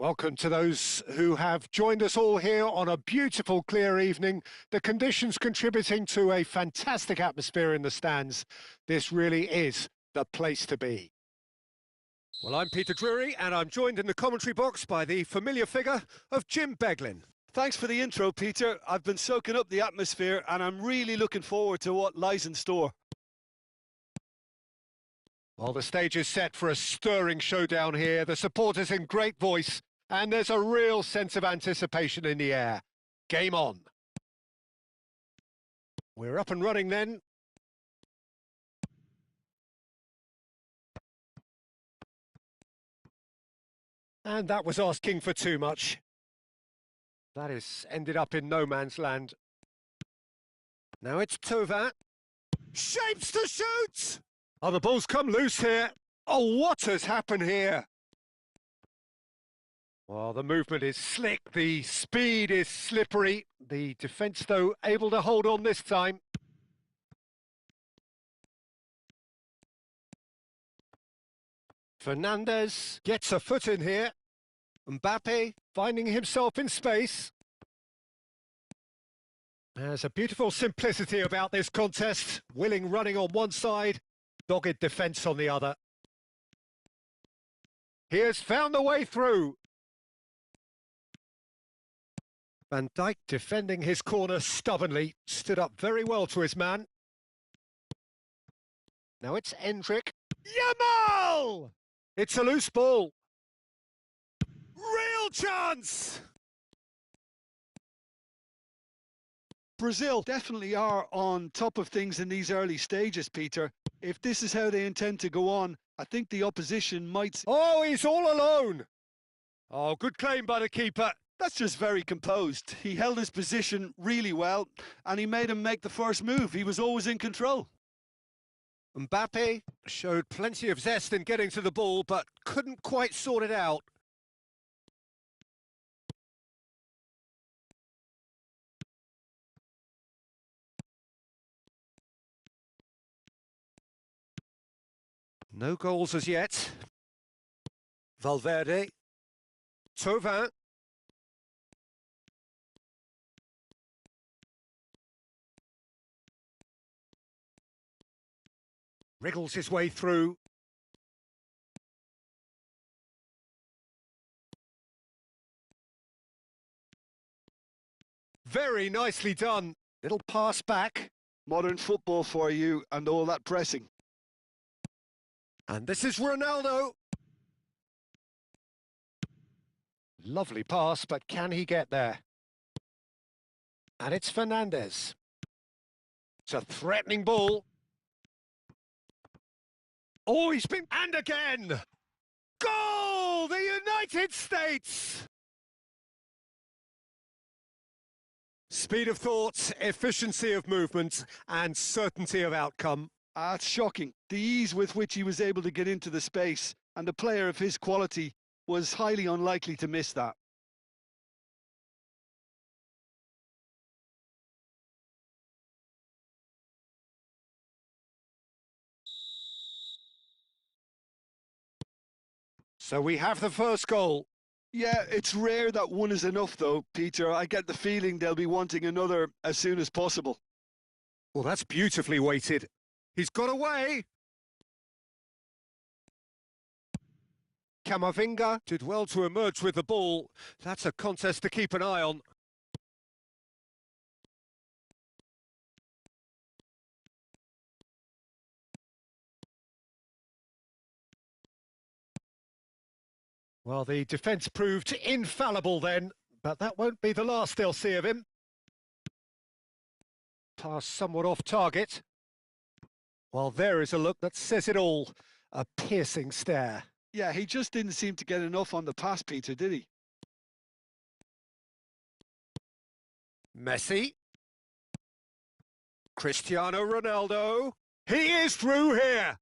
Welcome to those who have joined us all here on a beautiful, clear evening. The conditions contributing to a fantastic atmosphere in the stands. This really is the place to be. Well, I'm Peter Drury, and I'm joined in the commentary box by the familiar figure of Jim Beglin. Thanks for the intro, Peter. I've been soaking up the atmosphere, and I'm really looking forward to what lies in store. Well, the stage is set for a stirring showdown here. The supporters in great voice, and there's a real sense of anticipation in the air. Game on. We're up and running then. And that was asking for too much. That has ended up in no man's land. Now it's Thauvin. Shapes to shoot! Oh, the ball's come loose here. Oh, what has happened here? Well, the movement is slick, the speed is slippery. The defence, though, able to hold on this time. Fernandes gets a foot in here. Mbappe finding himself in space. There's a beautiful simplicity about this contest. Willing running on one side, dogged defence on the other. He has found the way through. Van Dijk defending his corner stubbornly, stood up very well to his man. Now it's Endrick. Yamal! It's a loose ball. Real chance! Brazil definitely are on top of things in these early stages, Peter. If this is how they intend to go on, I think the opposition might... Oh, he's all alone! Oh, good claim by the keeper. That's just very composed. He held his position really well, and he made him make the first move. He was always in control. Mbappe showed plenty of zest in getting to the ball, but couldn't quite sort it out. No goals as yet. Valverde. Thauvin. Wriggles his way through. Very nicely done. Little pass back. Modern football for you and all that pressing. And this is Ronaldo. Lovely pass, but can he get there? And it's Fernandes. It's a threatening ball. Oh, he's been... And again! Goal! The United States! Speed of thought, efficiency of movement, and certainty of outcome. It's shocking. The ease with which he was able to get into the space, and a player of his quality was highly unlikely to miss that. So we have the first goal. Yeah, it's rare that one is enough, though, Peter. I get the feeling they'll be wanting another as soon as possible. Well, that's beautifully weighted. He's got away. Camavinga did well to emerge with the ball. That's a contest to keep an eye on. Well, the defence proved infallible then, but that won't be the last they'll see of him. Pass somewhat off target. Well, there is a look that says it all. A piercing stare. Yeah, he just didn't seem to get enough on the pass, Peter, did he? Messi. Cristiano Ronaldo. He is through here.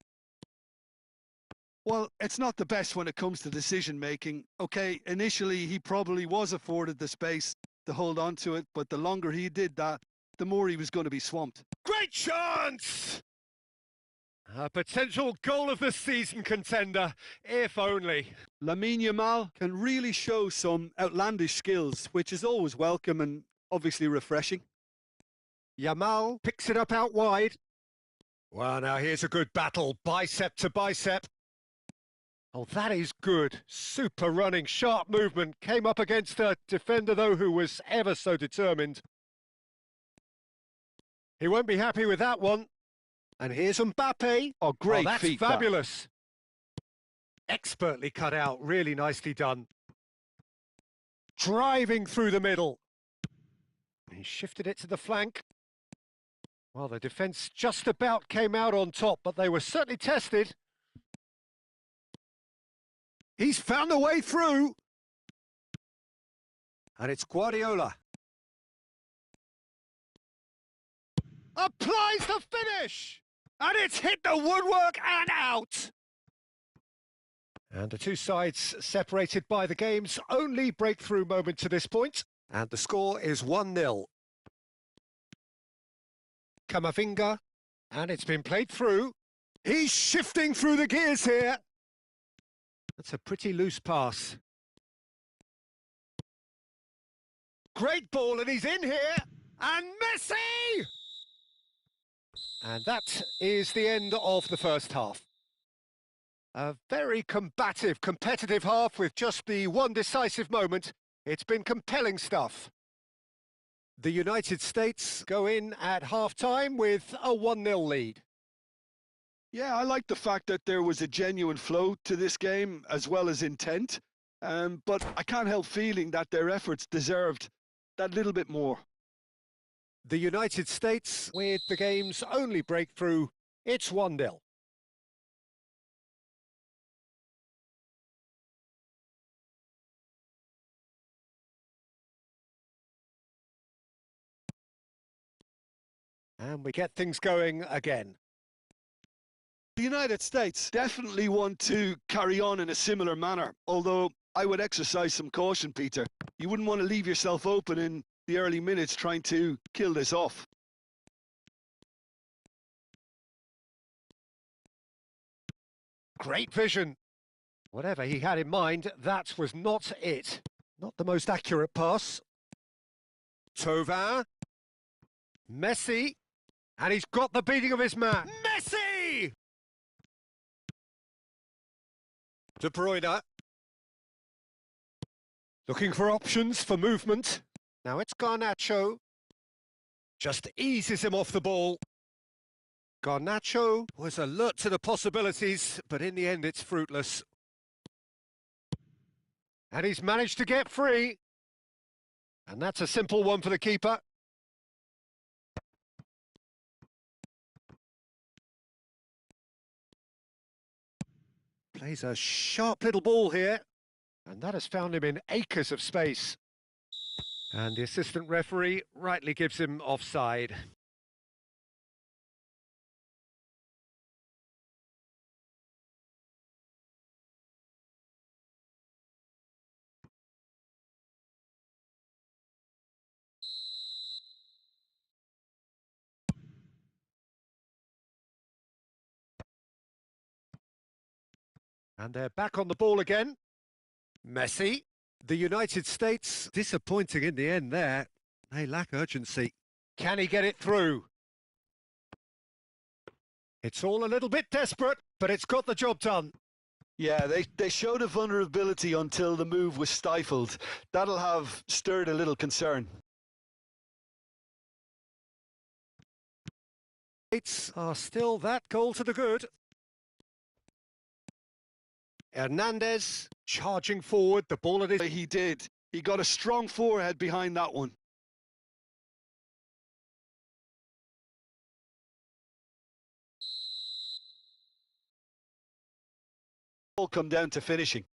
Well, it's not the best when it comes to decision-making. OK, initially he probably was afforded the space to hold on to it, but the longer he did that, the more he was going to be swamped. Great chance! A potential goal of the season contender, if only. Lamine Yamal can really show some outlandish skills, which is always welcome and obviously refreshing. Yamal picks it up out wide. Well, now here's a good battle, bicep to bicep. Oh, that is good. Super running, sharp movement. Came up against a defender, though, who was ever so determined. He won't be happy with that one. And here's Mbappe. Oh, great that's feat, fabulous. Expertly cut out, really nicely done. Driving through the middle. He shifted it to the flank. Well, the defence just about came out on top, but they were certainly tested. He's found a way through. And it's Guardiola. Applies the finish! And it's hit the woodwork and out! And the two sides separated by the game's only breakthrough moment to this point. And the score is 1-0. Camavinga. And it's been played through. He's shifting through the gears here. That's a pretty loose pass. Great ball, and he's in here. And Messi! And that is the end of the first half. A very combative, competitive half with just the one decisive moment. It's been compelling stuff. The United States go in at half-time with a 1-0 lead. Yeah, I like the fact that there was a genuine flow to this game as well as intent. But I can't help feeling that their efforts deserved that little bit more. The United States, with the game's only breakthrough, it's 1-0. And we get things going again. The United States definitely want to carry on in a similar manner, although I would exercise some caution, Peter. You wouldn't want to leave yourself open in the early minutes trying to kill this off. Great vision. Whatever he had in mind, that was not it. Not the most accurate pass. Thauvin. Messi. And he's got the beating of his man. Messi! De Bruyne. Looking for options for movement. Now it's Garnacho. Just eases him off the ball. Garnacho was alert to the possibilities, but in the end it's fruitless. And he's managed to get free. And that's a simple one for the keeper. Plays a sharp little ball here. And that has found him in acres of space. And the assistant referee rightly gives him offside. And they're back on the ball again. Messi. The United States, disappointing in the end there. They lack urgency. Can he get it through? It's all a little bit desperate, but it's got the job done. Yeah, they showed a vulnerability until the move was stifled. That'll have stirred a little concern. States are still that goal to the good. Hernandez charging forward, the ball at his... He did. He got a strong forehead behind that one. All come down to finishing.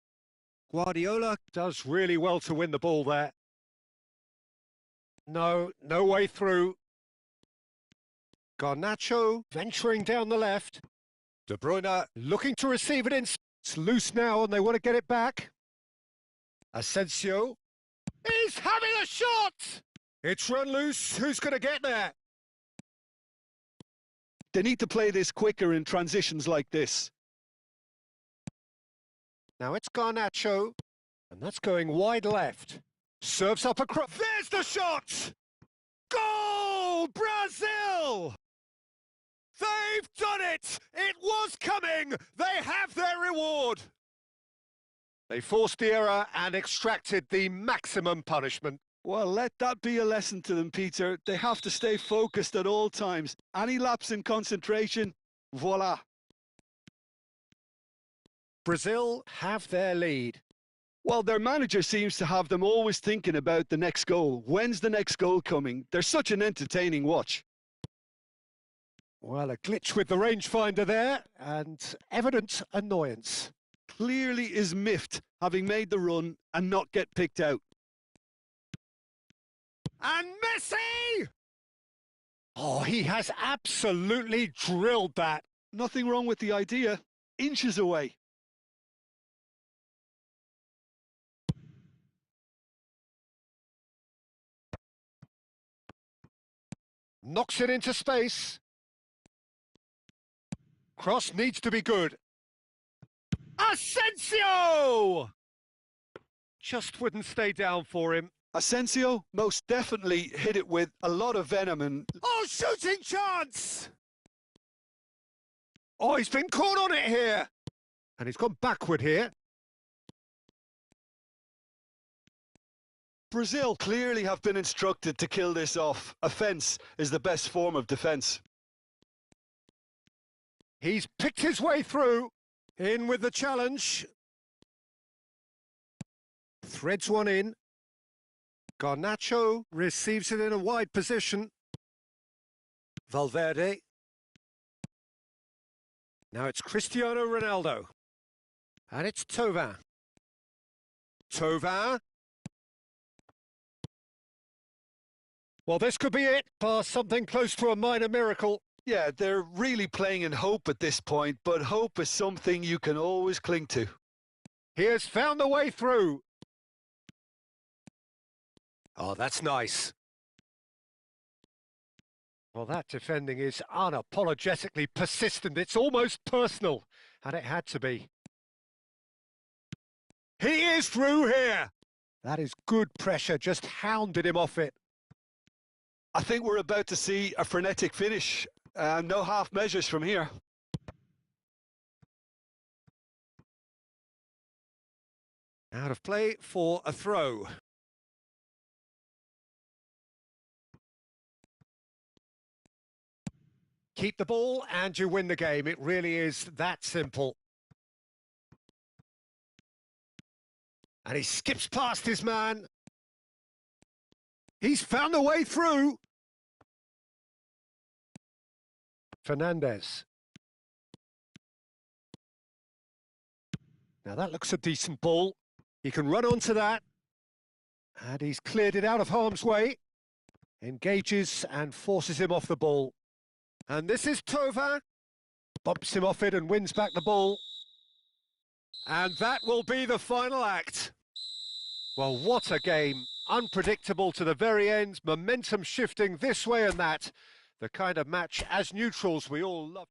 Guardiola does really well to win the ball there. No way through. Garnacho venturing down the left. De Bruyne looking to receive it in. It's loose now and they want to get it back. Asensio. He's having a shot! It's run loose. Who's going to get there? They need to play this quicker in transitions like this. Now it's Garnacho, and that's going wide left. Serves up across. There's the shot! Goal! Brazil! They've done it! It was coming! They have their reward! They forced the error and extracted the maximum punishment. Well, let that be a lesson to them, Peter. They have to stay focused at all times. Any lapse in concentration, voila. Brazil have their lead. Well, their manager seems to have them always thinking about the next goal. When's the next goal coming? They're such an entertaining watch. Well, a glitch with the rangefinder there, and evident annoyance. Clearly is miffed, having made the run and not get picked out. And Messi! Oh, he has absolutely drilled that. Nothing wrong with the idea. Inches away. Knocks it into space. Cross needs to be good. Asensio! Just wouldn't stay down for him. Asensio most definitely hit it with a lot of venom and... Oh, shooting chance! Oh, he's been caught on it here. And he's gone backward here. Brazil clearly have been instructed to kill this off. Offence is the best form of defence. He's picked his way through. In with the challenge. Threads one in. Garnacho receives it in a wide position. Valverde. Now it's Cristiano Ronaldo. And it's Thauvin. Thauvin. Well, this could be it, past something close to a minor miracle. Yeah, they're really playing in hope at this point, but hope is something you can always cling to. He has found the way through. Oh, that's nice. Well, that defending is unapologetically persistent. It's almost personal, and it had to be. He is through here. That is good pressure, just hounded him off it. I think we're about to see a frenetic finish. No half measures from here. Out of play for a throw. Keep the ball and you win the game. It really is that simple. And he skips past his man. He's found a way through. Fernandez. Now that looks a decent ball. He can run onto that. And he's cleared it out of harm's way. Engages and forces him off the ball. And this is Thauvin. Bumps him off it and wins back the ball. And that will be the final act. Well, what a game. Unpredictable to the very end. Momentum shifting this way and that. The kind of match, as neutrals, we all love.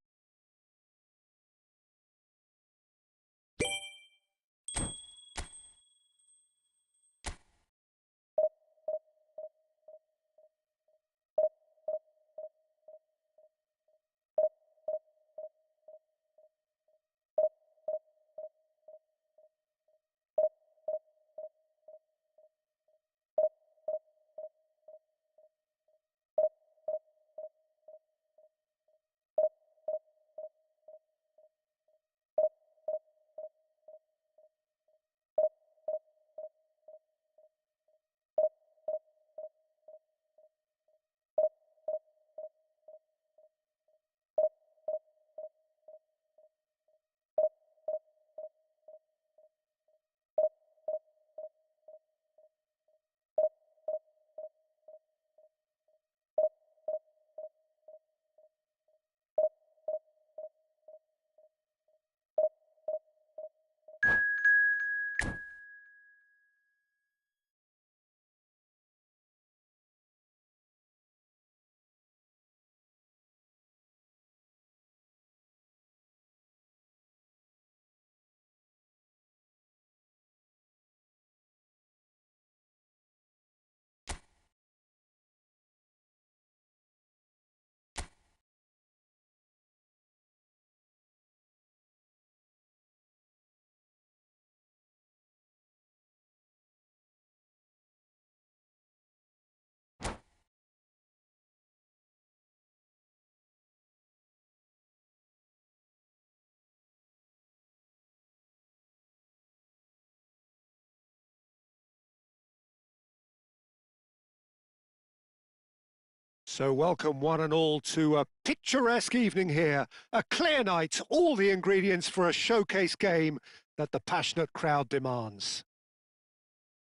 So welcome one and all to a picturesque evening here. A clear night, all the ingredients for a showcase game that the passionate crowd demands.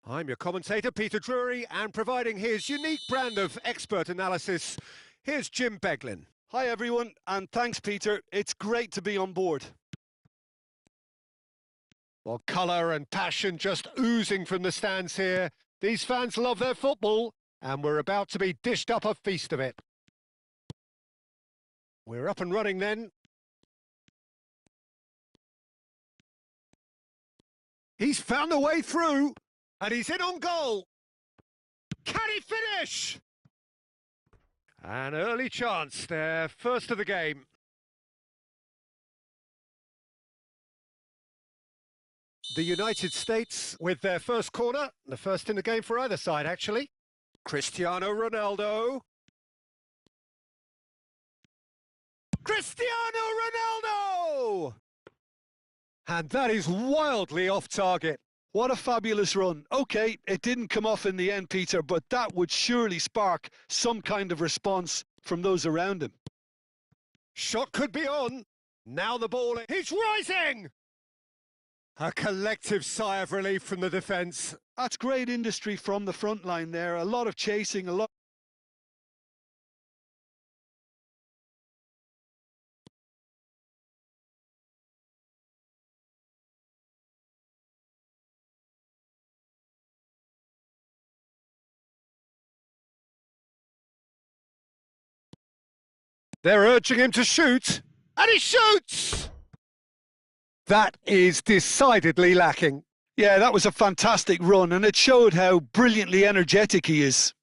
I'm your commentator, Peter Drury, and providing his unique brand of expert analysis, here's Jim Beglin. Hi everyone, and thanks Peter. It's great to be on board. Well, colour and passion just oozing from the stands here. These fans love their football, and we're about to be dished up a feast of it. We're up and running then. He's found a way through, and he's in on goal. Can he finish? An early chance, their first of the game. The United States with their first corner, the first in the game for either side, actually. Cristiano Ronaldo. Cristiano Ronaldo! And that is wildly off target. What a fabulous run. OK, it didn't come off in the end, Peter, but that would surely spark some kind of response from those around him. Shot could be on. Now the ball, he's rising! A collective sigh of relief from the defence. That's great industry from the front line there. A lot of chasing, a lot. They're urging him to shoot, and he shoots! That is decidedly lacking. Yeah, that was a fantastic run, and it showed how brilliantly energetic he is.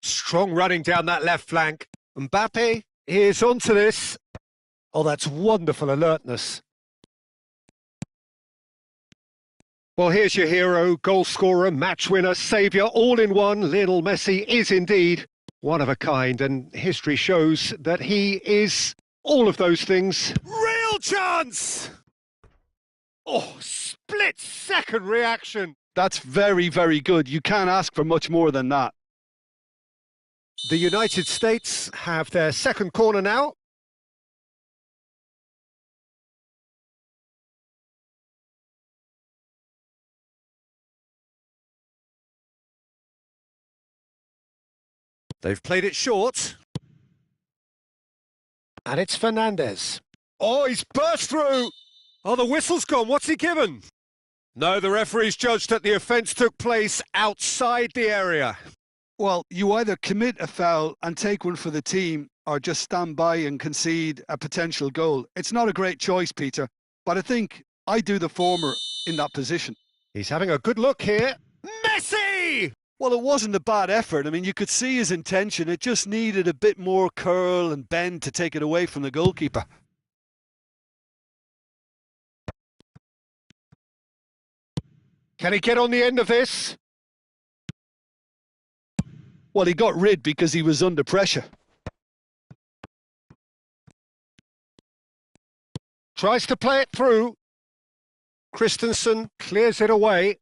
Strong running down that left flank. Mbappe is onto this. Oh, that's wonderful alertness. Well, here's your hero, goal scorer, match winner, saviour, all in one. Lionel Messi is indeed one of a kind, and history shows that he is all of those things. Real chance! Oh, split-second reaction. That's very, very good. You can't ask for much more than that. The United States have their second corner now. They've played it short. And it's Fernandez. Oh, he's burst through. Oh, the whistle's gone. What's he given? No, the referee's judged that the offence took place outside the area. Well, you either commit a foul and take one for the team or just stand by and concede a potential goal. It's not a great choice, Peter, but I think I do the former in that position. He's having a good look here. Messi! Well, it wasn't a bad effort. I mean, you could see his intention. It just needed a bit more curl and bend to take it away from the goalkeeper. Can he get on the end of this? Well, he got rid because he was under pressure. Tries to play it through. Christensen clears it away.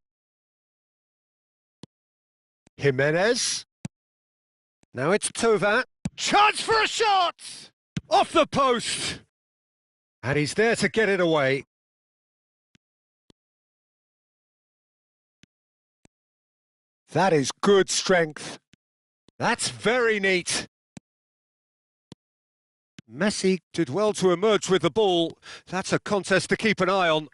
Jimenez. Now it's Thauvin. Chance for a shot! Off the post! And he's there to get it away. That is good strength. That's very neat. Messi did well to emerge with the ball. That's a contest to keep an eye on.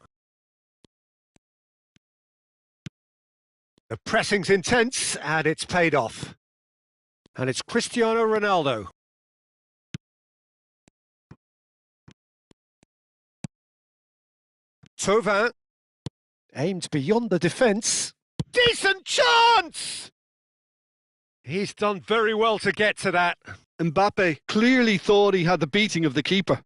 The pressing's intense, and it's paid off. And it's Cristiano Ronaldo. Thauvin. Aimed beyond the defence. Decent chance! He's done very well to get to that. Mbappe clearly thought he had the beating of the keeper.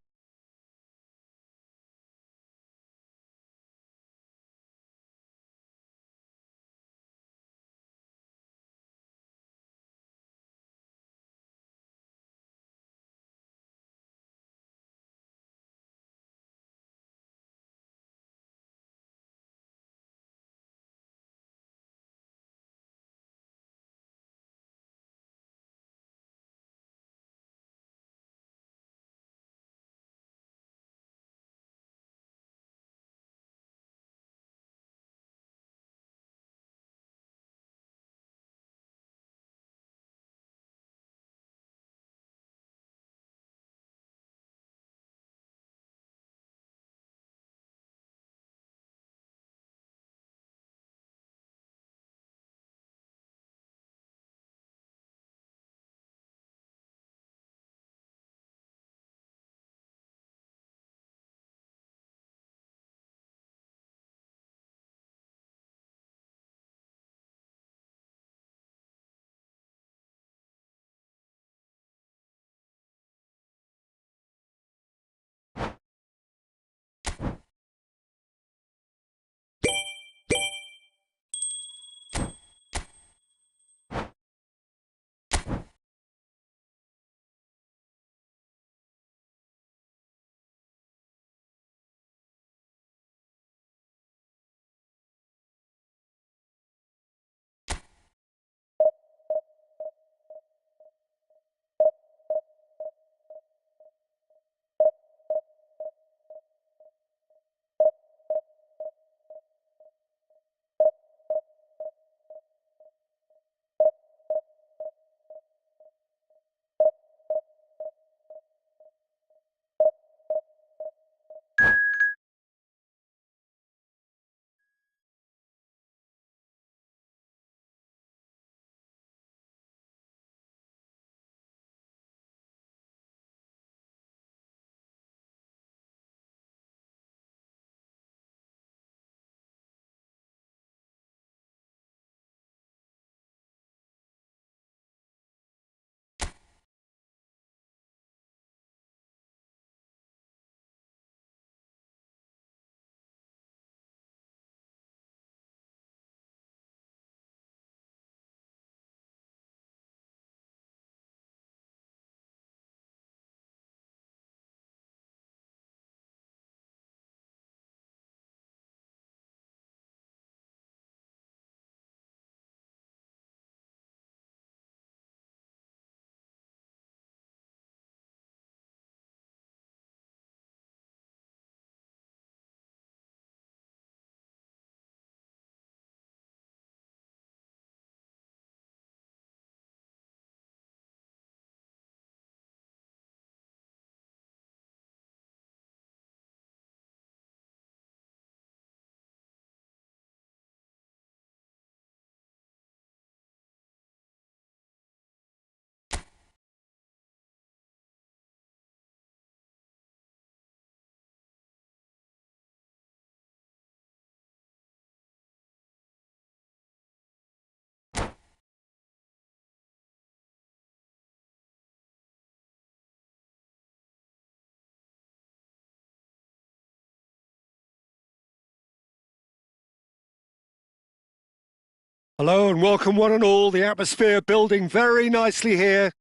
Hello and welcome one and all. The atmosphere building very nicely here.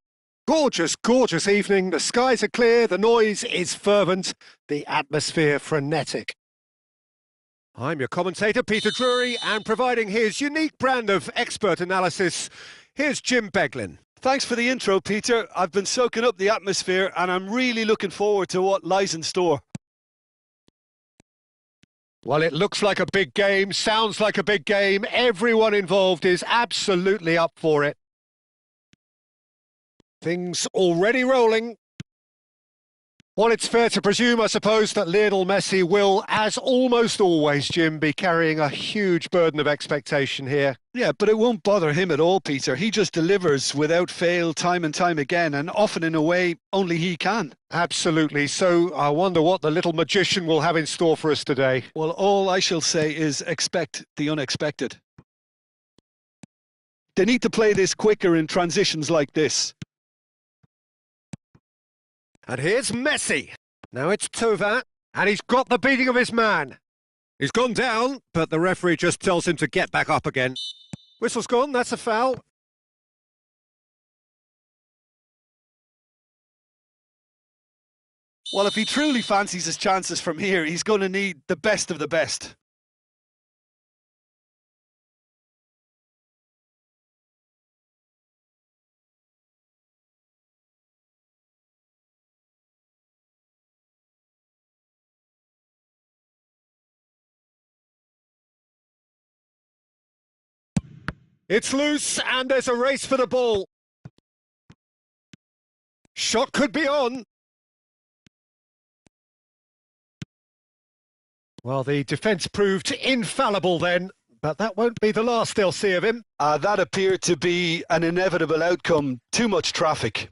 Gorgeous, gorgeous evening. The skies are clear, the noise is fervent, the atmosphere frenetic. I'm your commentator, Peter Drury, and providing his unique brand of expert analysis, here's Jim Beglin. Thanks for the intro, Peter. I've been soaking up the atmosphere and I'm really looking forward to what lies in store. Well, it looks like a big game, sounds like a big game. Everyone involved is absolutely up for it. Things already rolling. Well, it's fair to presume, I suppose, that Lionel Messi will, as almost always, Jim, be carrying a huge burden of expectation here. Yeah, but it won't bother him at all, Peter. He just delivers without fail time and time again, and often in a way only he can. Absolutely. So I wonder what the little magician will have in store for us today. Well, all I shall say is expect the unexpected. They need to play this quicker in transitions like this. And here's Messi. Now it's Thauvin, and he's got the beating of his man. He's gone down, but the referee just tells him to get back up again. Whistle's gone, that's a foul. Well, if he truly fancies his chances from here, he's going to need the best of the best. It's loose, and there's a race for the ball. Shot could be on. Well, the defence proved infallible then, but that won't be the last they'll see of him. That appeared to be an inevitable outcome. Too much traffic.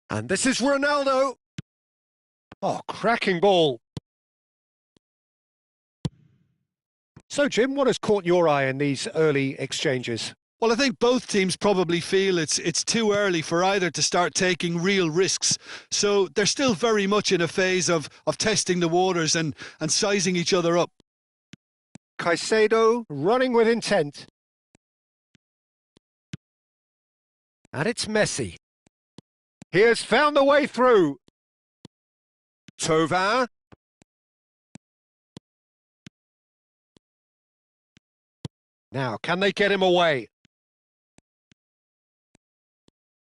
And this is Ronaldo. Oh, cracking ball. So, Jim, what has caught your eye in these early exchanges? Well, I think both teams probably feel it's too early for either to start taking real risks. So they're still very much in a phase of testing the waters and sizing each other up. Caicedo running with intent. And it's Messi. He has found the way through. Thauvin. Now, can they get him away?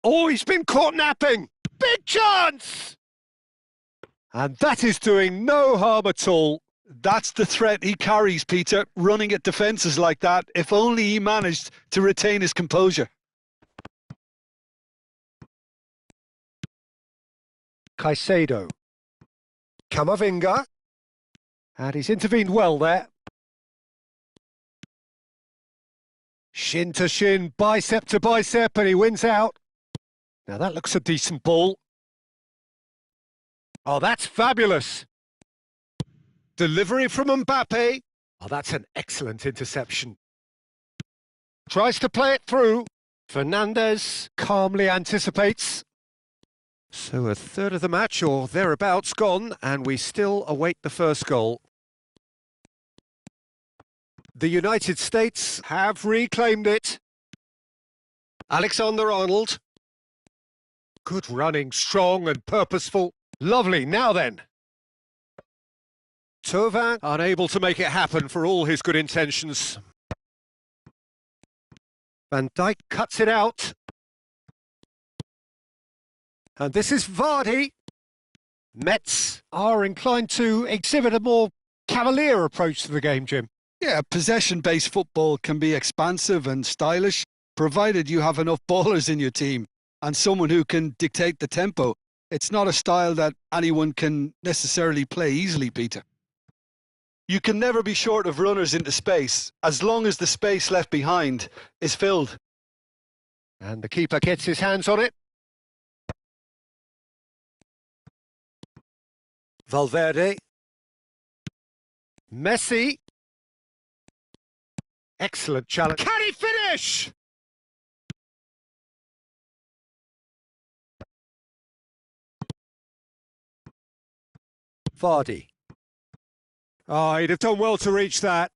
Oh, he's been caught napping. Big chance! And that is doing no harm at all. That's the threat he carries, Peter, running at defences like that, if only he managed to retain his composure. Caicedo. Camavinga. And he's intervened well there. Shin to shin, bicep to bicep, and he wins out. Now that looks a decent ball. Oh, that's fabulous. Delivery from Mbappe. Oh, that's an excellent interception. Tries to play it through. Fernandes calmly anticipates. So a third of the match or thereabouts gone, and we still await the first goal. The United States have reclaimed it. Alexander-Arnold. Good running, strong and purposeful. Lovely, now then. Thauvin unable to make it happen for all his good intentions. Van Dijk cuts it out. And this is Vardy. Mets are inclined to exhibit a more cavalier approach to the game, Jim. Yeah, possession-based football can be expansive and stylish, provided you have enough ballers in your team and someone who can dictate the tempo. It's not a style that anyone can necessarily play easily, Peter. You can never be short of runners into space, as long as the space left behind is filled. And the keeper gets his hands on it. Valverde. Messi. Excellent challenge. Can he finish? Vardy. Oh, he'd have done well to reach that.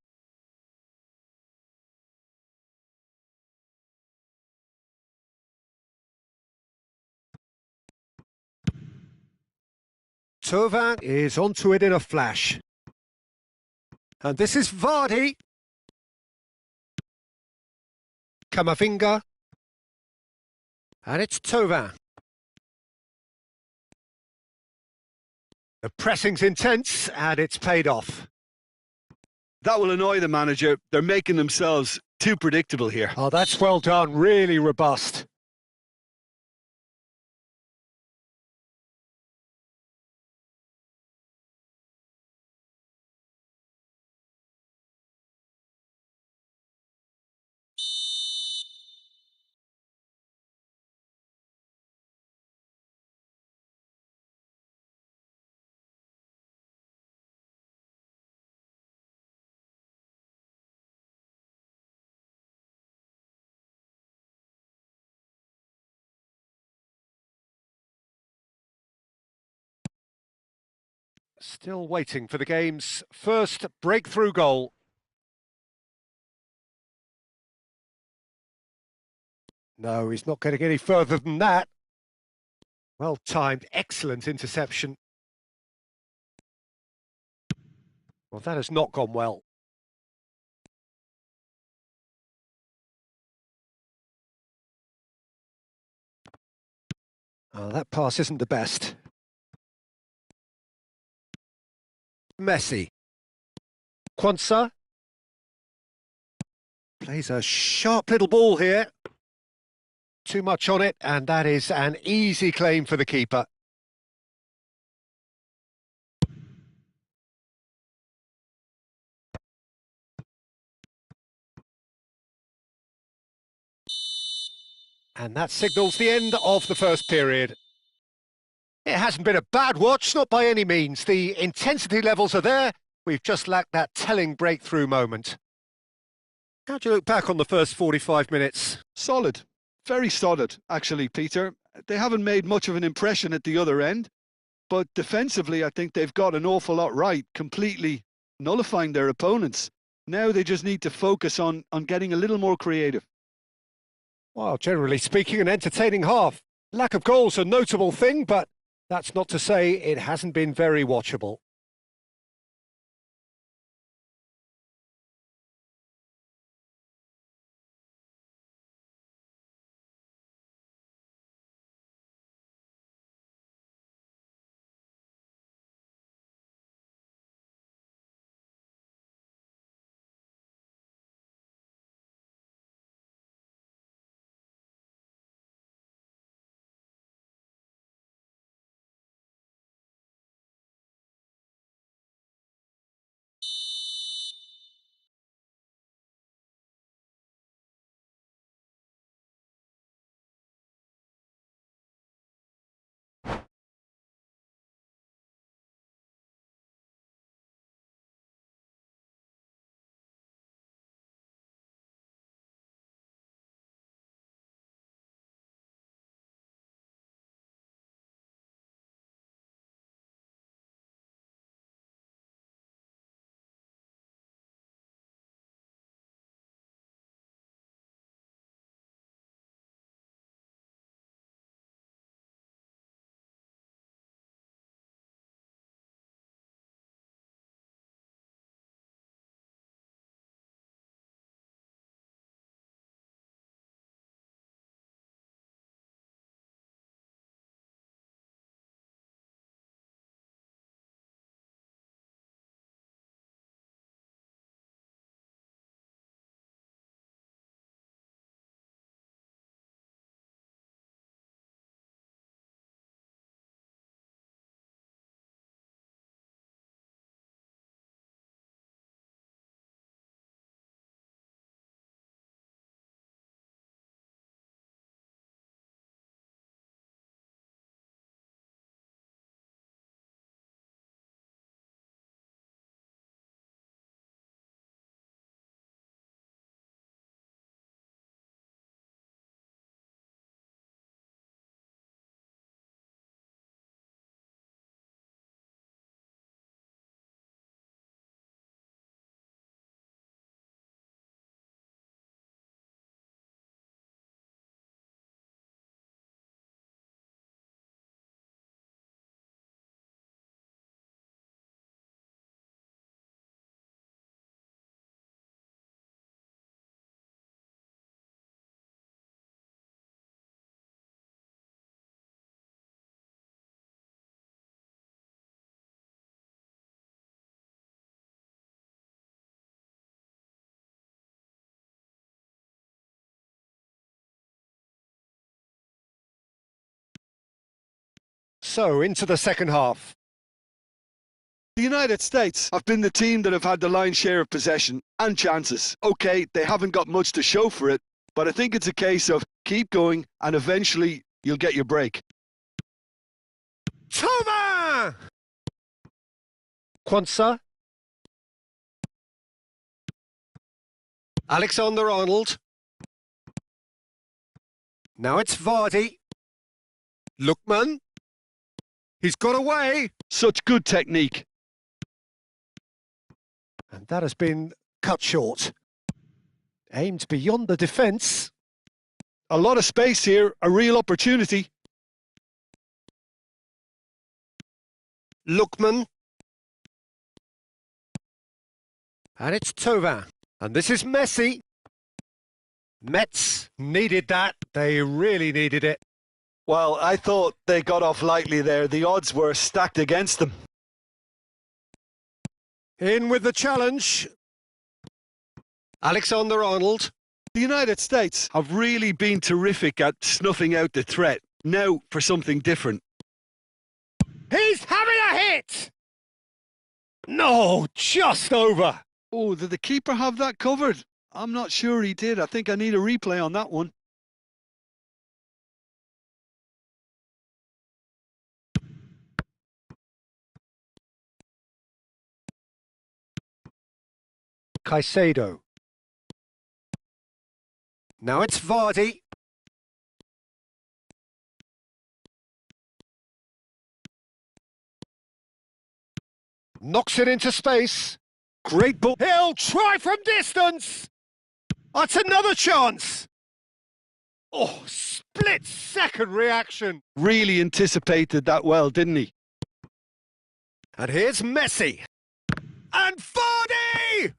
Thauvin is onto it in a flash. And this is Vardy. Camavinga. And it's Thauvin. The pressing's intense and it's paid off. That will annoy the manager. They're making themselves too predictable here. Oh, that's well done. Really robust. Still waiting for the game's first breakthrough goal. No, he's not getting any further than that. Well timed, excellent interception. Well, that has not gone well. Oh, that pass isn't the best. Messi. Quansah. Plays a sharp little ball here. Too much on it, and that is an easy claim for the keeper. And that signals the end of the first period. It hasn't been a bad watch, not by any means. The intensity levels are there. We've just lacked that telling breakthrough moment. How do you look back on the first 45 minutes? Solid. Very solid, actually, Peter. They haven't made much of an impression at the other end, but defensively, I think they've got an awful lot right, completely nullifying their opponents. Now they just need to focus on getting a little more creative. Well, generally speaking, an entertaining half. Lack of goals a notable thing, but that's not to say it hasn't been very watchable. So, into the second half. The United States have been the team that have had the lion's share of possession and chances. Okay, they haven't got much to show for it, but I think it's a case of keep going and eventually you'll get your break. Toma! Quansah. Alexander-Arnold. Now it's Vardy. Lookman. He's got away. Such good technique. And that has been cut short. Aimed beyond the defence. A lot of space here, a real opportunity. Lookman. And it's Thauvin. And this is Messi. Metz needed that. They really needed it. Well, I thought they got off lightly there. The odds were stacked against them. In with the challenge. Alexander-Arnold. The United States have really been terrific at snuffing out the threat. Now for something different. He's having a hit! No, just over. Oh, did the keeper have that covered? I'm not sure he did. I think I need a replay on that one. Caicedo. Now it's Vardy. Knocks it into space. Great ball. He'll try from distance. That's another chance. Oh, split-second reaction. Really anticipated that well, didn't he? And here's Messi. And Vardy!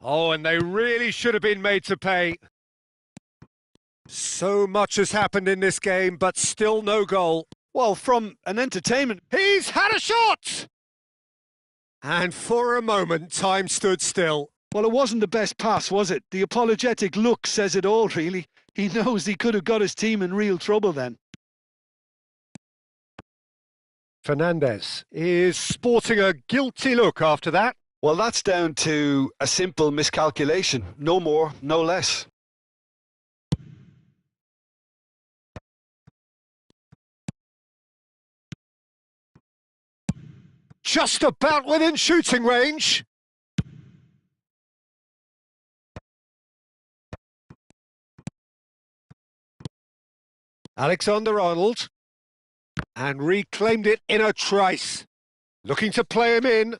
Oh, and they really should have been made to pay. So much has happened in this game, but still no goal. Well, from an entertainment... He's had a shot! And for a moment, time stood still. Well, it wasn't the best pass, was it? The apologetic look says it all, really. He knows he could have got his team in real trouble then. Fernandes is sporting a guilty look after that. Well, that's down to a simple miscalculation. No more, no less. Just about within shooting range. Alexander-Arnold. And reclaimed it in a trice. Looking to play him in.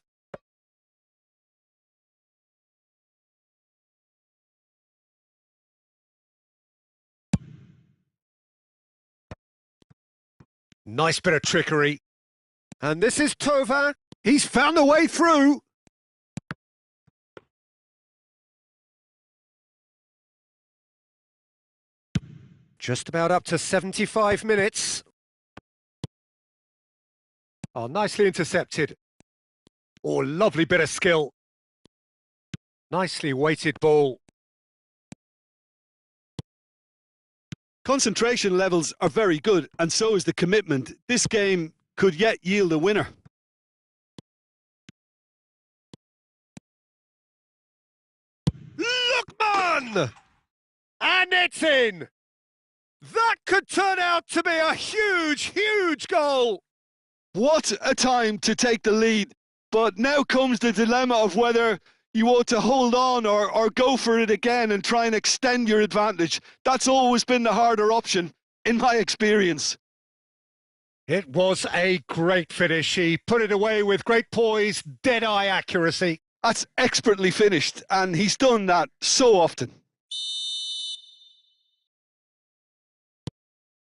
Nice bit of trickery. And this is Thauvin. He's found a way through. Just about up to 75 minutes. Oh, nicely intercepted. Oh, lovely bit of skill. Nicely weighted ball. Concentration levels are very good, and so is the commitment. This game could yet yield a winner. Lookman! And it's in! That could turn out to be a huge, huge goal! What a time to take the lead. But now comes the dilemma of whether you ought to hold on or go for it again and try and extend your advantage. That's always been the harder option, in my experience. It was a great finish. He put it away with great poise, dead-eye accuracy. That's expertly finished, and he's done that so often.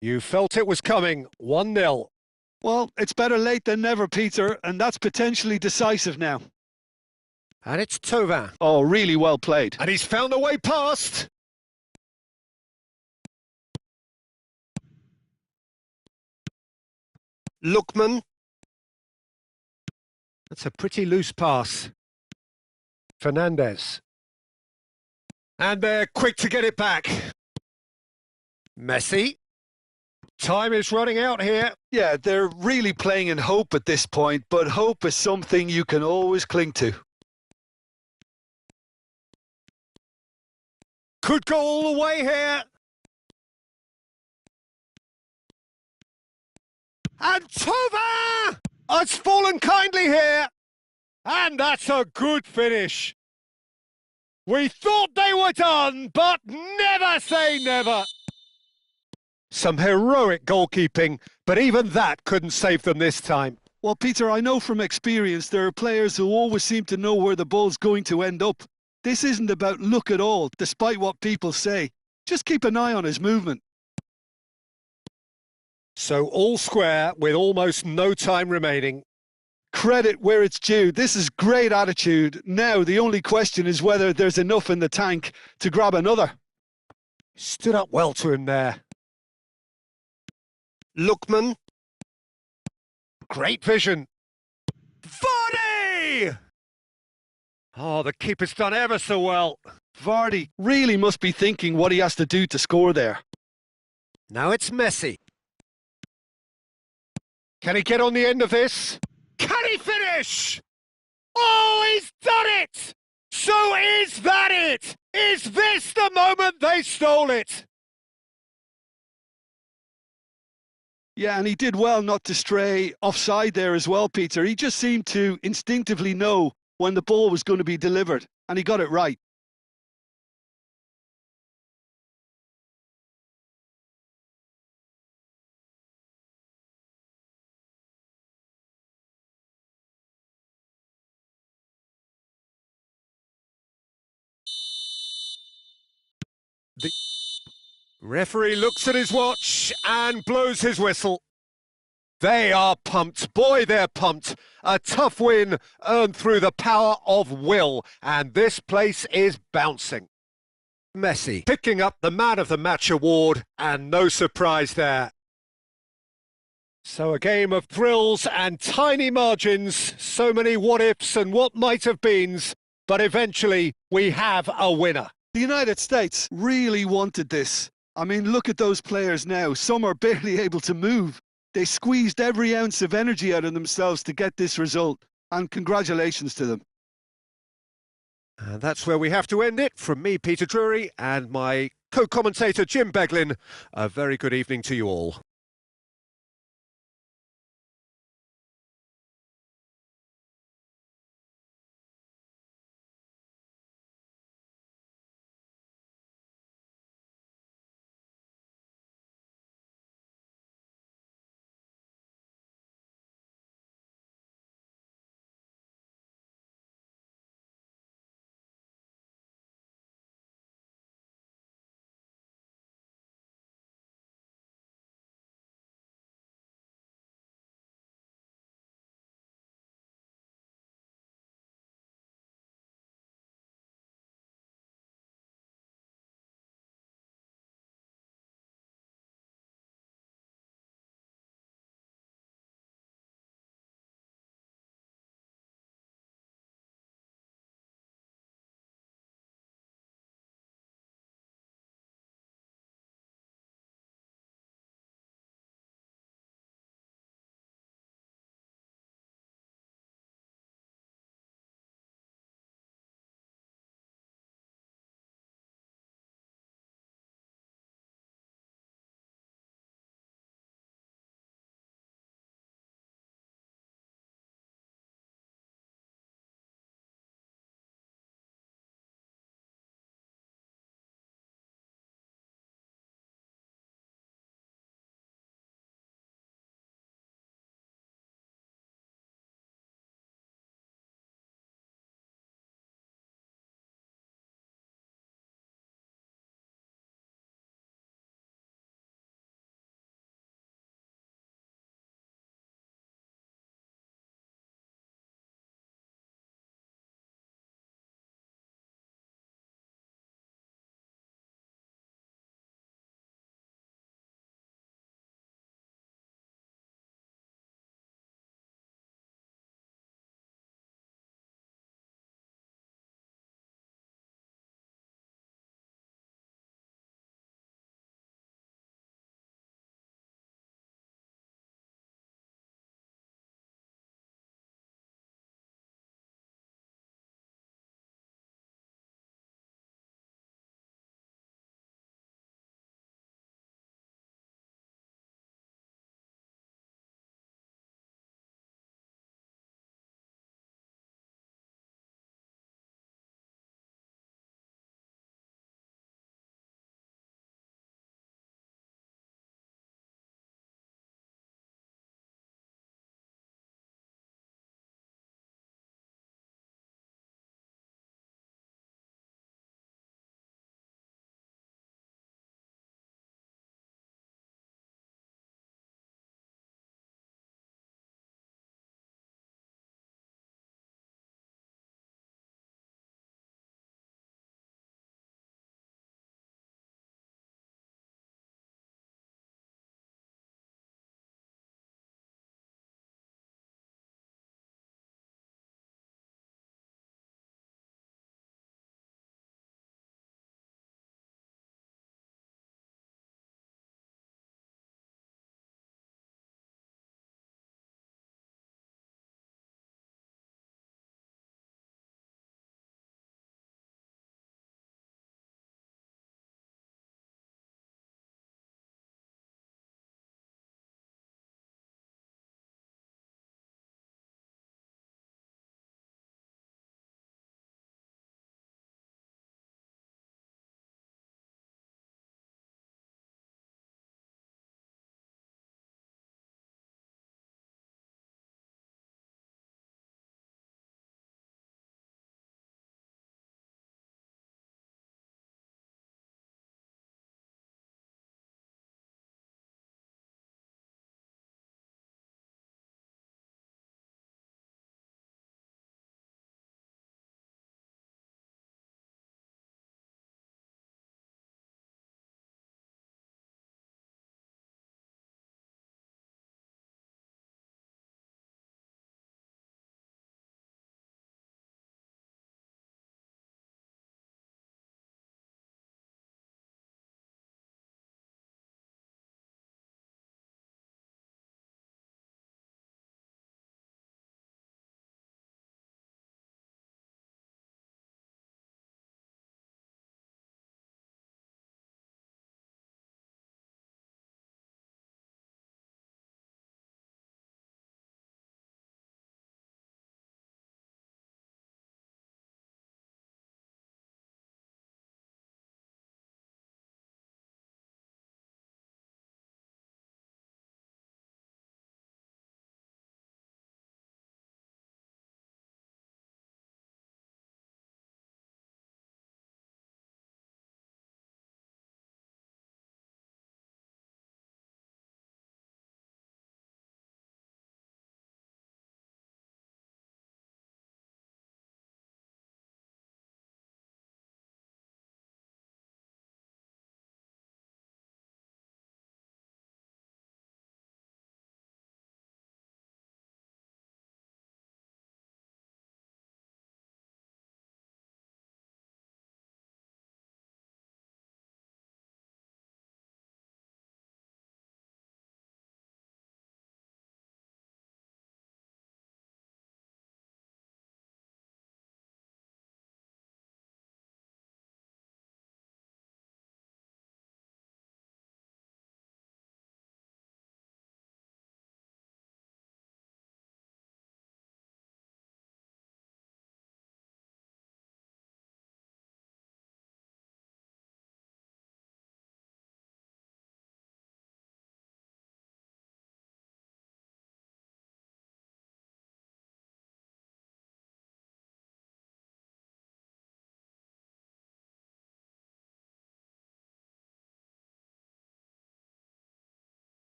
You felt it was coming. 1-0. Well, it's better late than never, Peter, and that's potentially decisive now. And it's Thauvin. Oh, really well played. And he's found a way past. Lookman. That's a pretty loose pass. Fernandes. And they're quick to get it back. Messi. Time is running out here. Yeah, they're really playing in hope at this point, but hope is something you can always cling to. Could go all the way here. And Tova has fallen kindly here. And that's a good finish. We thought they were done, but never say never. Some heroic goalkeeping, but even that couldn't save them this time. Well, Peter, I know from experience there are players who always seem to know where the ball's going to end up. This isn't about luck at all, despite what people say. Just keep an eye on his movement. So all square with almost no time remaining. Credit where it's due. This is great attitude. Now, the only question is whether there's enough in the tank to grab another. Stood up well to him there. Lookman. Great vision. Vardy! Oh, the keeper's done ever so well. Vardy really must be thinking what he has to do to score there. Now it's Messi. Can he get on the end of this? Can he finish? Oh, he's done it! So is that it? Is this the moment they stole it? Yeah, and he did well not to stray offside there as well, Peter. He just seemed to instinctively know when the ball was going to be delivered, and he got it right. The referee looks at his watch and blows his whistle. They are pumped. Boy, they're pumped. A tough win earned through the power of will, and this place is bouncing. Messi picking up the Man of the Match award, and no surprise there. So a game of thrills and tiny margins, so many what-ifs and what might-have-beens, but eventually we have a winner. The United States really wanted this. I mean, look at those players now. Some are barely able to move. They squeezed every ounce of energy out of themselves to get this result, and congratulations to them. And that's where we have to end it. From me, Peter Drury, and my co-commentator, Jim Beglin. A very good evening to you all.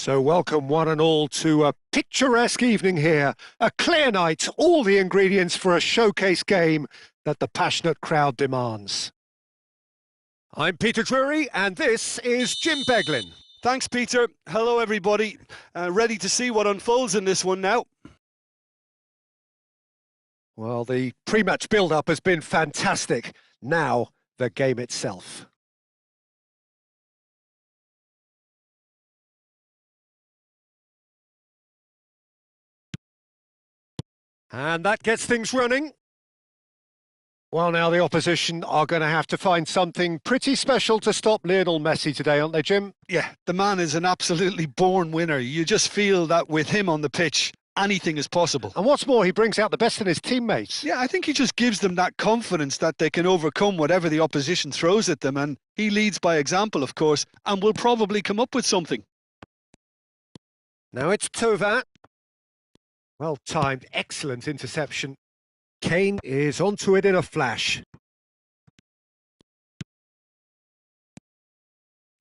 So welcome one and all to a picturesque evening here. A clear night, all the ingredients for a showcase game that the passionate crowd demands. I'm Peter Drury and this is Jim Beglin. Thanks, Peter. Hello, everybody. Ready to see what unfolds in this one now. Well, the pre-match build-up has been fantastic. Now, the game itself. And that gets things running. Well, now the opposition are going to have to find something pretty special to stop Lionel Messi today, aren't they, Jim? Yeah, the man is an absolutely born winner. You just feel that with him on the pitch, anything is possible. And what's more, he brings out the best in his teammates. Yeah, I think he just gives them that confidence that they can overcome whatever the opposition throws at them. And he leads by example, of course, and will probably come up with something. Now it's Thauvin. Well timed, excellent interception. Kane is onto it in a flash.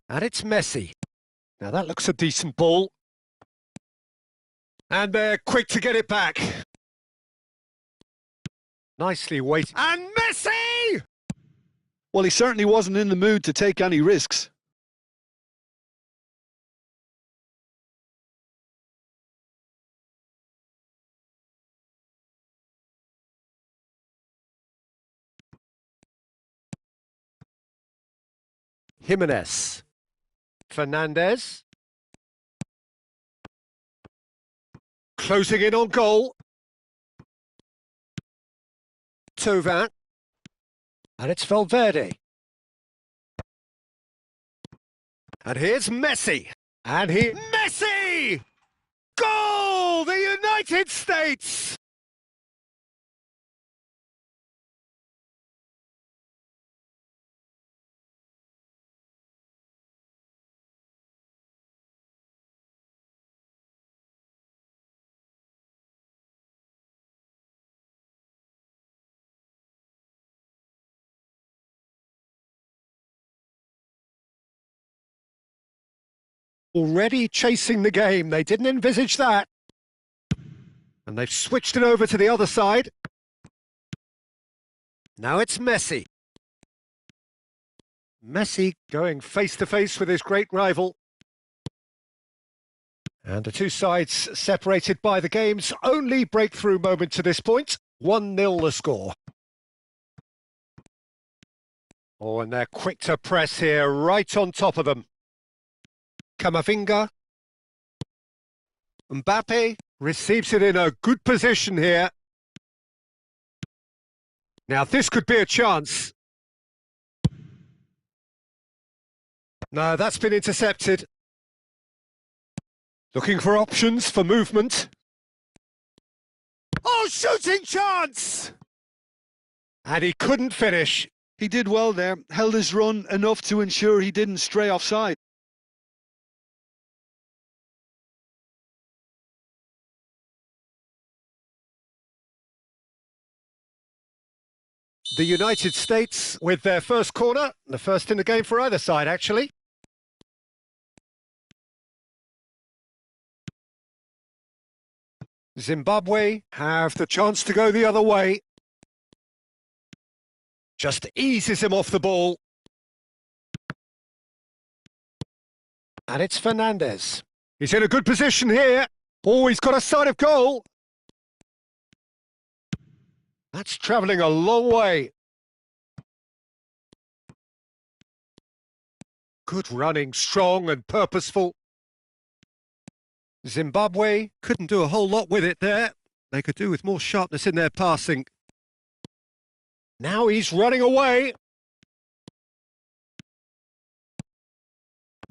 And it's Messi. Now that looks a decent ball. And they're quick to get it back. Nicely weighted. And Messi! Well, he certainly wasn't in the mood to take any risks. Jimenez. Fernandes. Closing in on goal. Thauvin. And it's Valverde. And here's Messi. And Messi! Goal! The United States! Already chasing the game. They didn't envisage that. And they've switched it over to the other side. Now it's Messi. Messi going face-to-face with his great rival. And the two sides separated by the game's only breakthrough moment to this point. 1-0 the score. Oh, and they're quick to press here, right on top of them. Camavinga. Mbappe receives it in a good position here. Now this could be a chance. No, that's been intercepted. Looking for options for movement. Oh, shooting chance! And he couldn't finish. He did well there, held his run enough to ensure he didn't stray offside. The United States with their first corner, the first in the game for either side, actually. Zimbabwe have the chance to go the other way. Just eases him off the ball. And it's Fernandes. He's in a good position here. Oh, he's got a sight of goal. That's travelling a long way. Good running, strong and purposeful. Zimbabwe couldn't do a whole lot with it there. They could do with more sharpness in their passing. Now he's running away.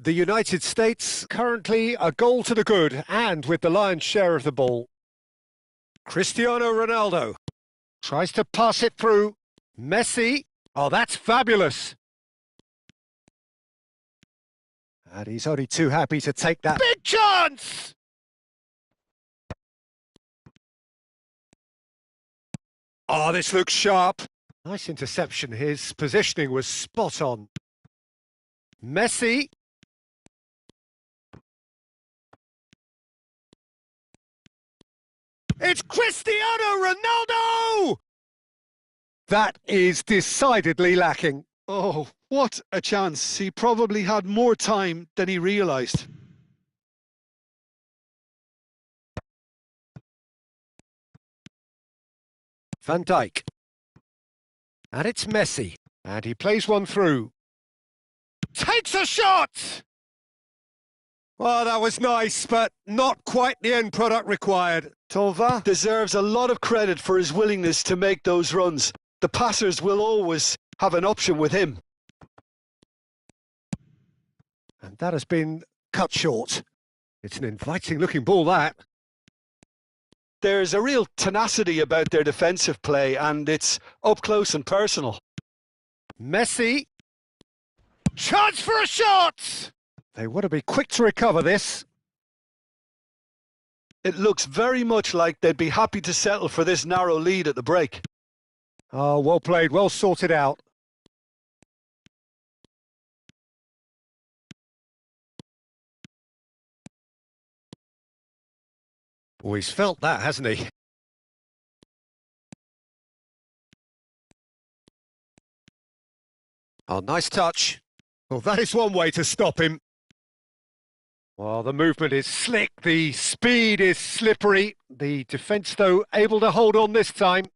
The United States currently a goal to the good and with the lion's share of the ball. Cristiano Ronaldo tries to pass it through. Messi. Oh, that's fabulous. And he's only too happy to take that. Big chance! Oh, this looks sharp. Nice interception. His positioning was spot on. Messi. It's Cristiano Ronaldo! That is decidedly lacking. Oh, what a chance. He probably had more time than he realised. Van Dijk. And it's Messi. And he plays one through. Takes a shot! Well, that was nice, but not quite the end product required. Thauvin deserves a lot of credit for his willingness to make those runs. The passers will always have an option with him. And that has been cut short. It's an inviting-looking ball, that. There's a real tenacity about their defensive play, and it's up close and personal. Messi. Chance for a shot! They want to be quick to recover this. It looks very much like they'd be happy to settle for this narrow lead at the break. Oh, well played, well sorted out. Oh, he's felt that, hasn't he? Oh, nice touch. Well, that is one way to stop him. Well, the movement is slick, the speed is slippery. The defence, though, able to hold on this time.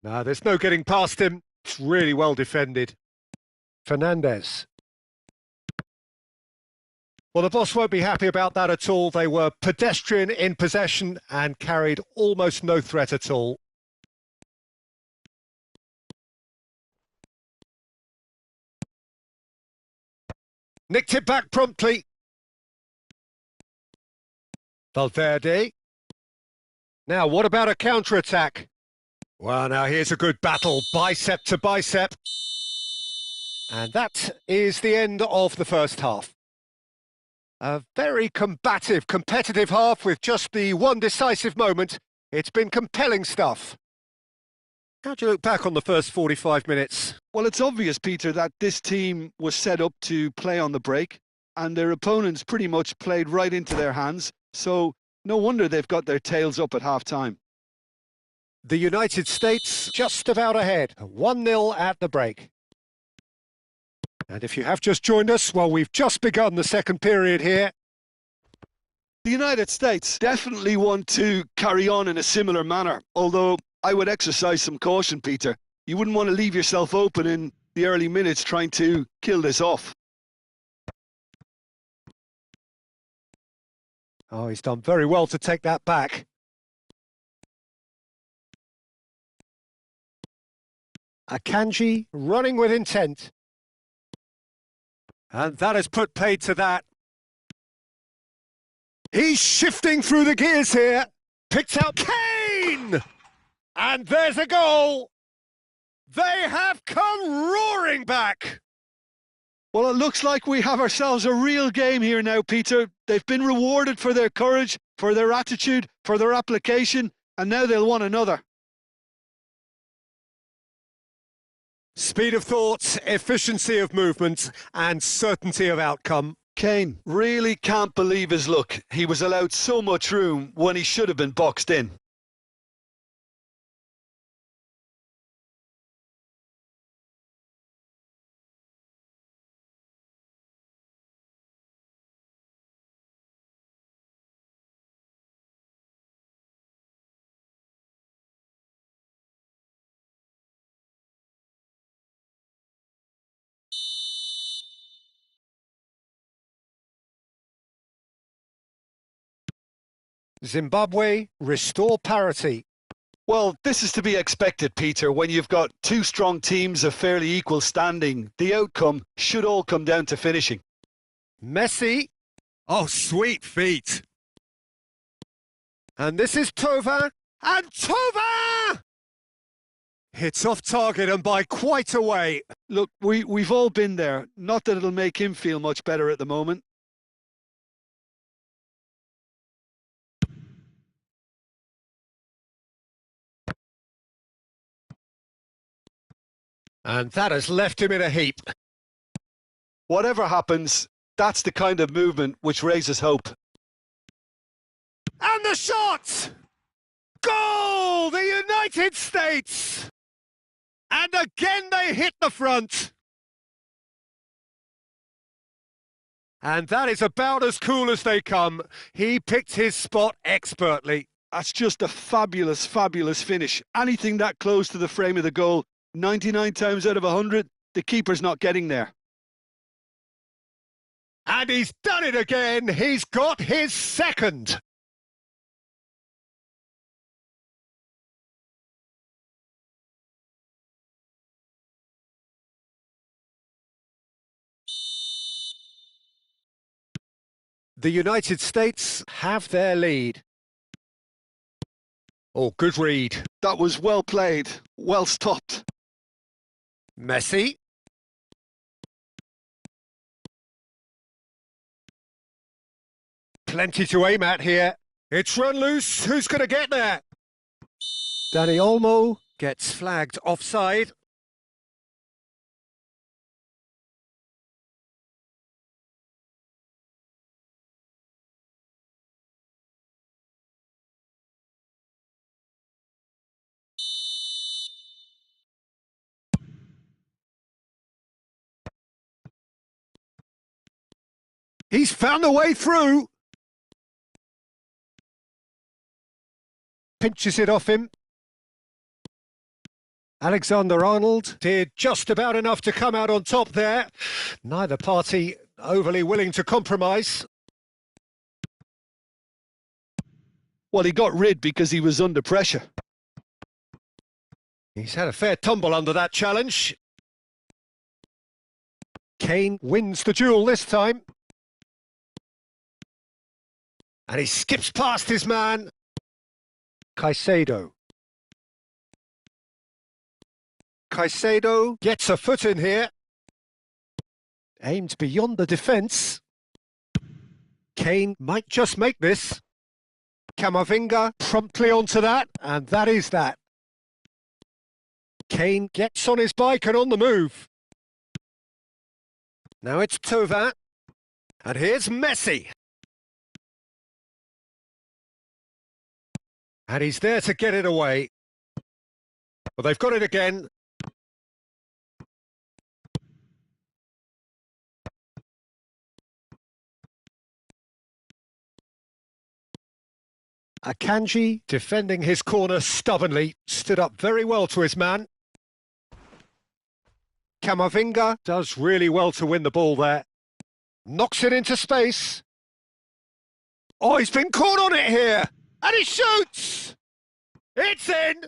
No, there's no getting past him. It's really well defended. Fernandes. Well, the boss won't be happy about that at all. They were pedestrian in possession and carried almost no threat at all. Nicked it back promptly. Valverde. Now, what about a counter-attack? Well, now here's a good battle, bicep to bicep. And that is the end of the first half. A very combative, competitive half with just the one decisive moment. It's been compelling stuff. How do you look back on the first 45 minutes? Well, it's obvious, Peter, that this team was set up to play on the break, and their opponents pretty much played right into their hands, so no wonder they've got their tails up at half-time. The United States just about ahead, 1-0 at the break. And if you have just joined us, well, we've just begun the second period here. The United States definitely want to carry on in a similar manner, although I would exercise some caution, Peter. You wouldn't want to leave yourself open in the early minutes trying to kill this off. Oh, he's done very well to take that back. Akanji running with intent. And that has put paid to that. He's shifting through the gears here. Picked out Kane! And there's a goal. They have come roaring back. Well, it looks like we have ourselves a real game here now, Peter. They've been rewarded for their courage, for their attitude, for their application, and now they'll want another. Speed of thought, efficiency of movement, and certainty of outcome. Kane really can't believe his luck. He was allowed so much room when he should have been boxed in. Zimbabwe restore parity. Well, this is to be expected, Peter. When you've got two strong teams of fairly equal standing, the outcome should all come down to finishing. Messi. Oh, sweet feet. And this is Thauvin. And Thauvin! Hits off target and by quite a way. Look, we've all been there. Not that it'll make him feel much better at the moment. And that has left him in a heap. Whatever happens, that's the kind of movement which raises hope. And the shot! Goal! The United States! And again they hit the front. And that is about as cool as they come. He picked his spot expertly. That's just a fabulous, fabulous finish. Anything that close to the frame of the goal, 99 times out of 100, the keeper's not getting there. And he's done it again. He's got his second. The United States have their lead. Oh, good read. That was well played, well stopped. Messi. Plenty to aim at here. It's run loose. Who's going to get there? Dani Olmo gets flagged offside. He's found a way through. Pinches it off him. Alexander-Arnold did just about enough to come out on top there. Neither party overly willing to compromise. Well, he got rid because he was under pressure. He's had a fair tumble under that challenge. Kane wins the duel this time. And he skips past his man. Caicedo. Caicedo gets a foot in here. Aimed beyond the defence. Kane might just make this. Camavinga promptly onto that, and that is that. Kane gets on his bike and on the move. Now it's Thauvin. And here's Messi. And he's there to get it away. Well, they've got it again. Akanji, defending his corner stubbornly, stood up very well to his man. Camavinga does really well to win the ball there. Knocks it into space. Oh, he's been caught on it here. And he shoots! It's in!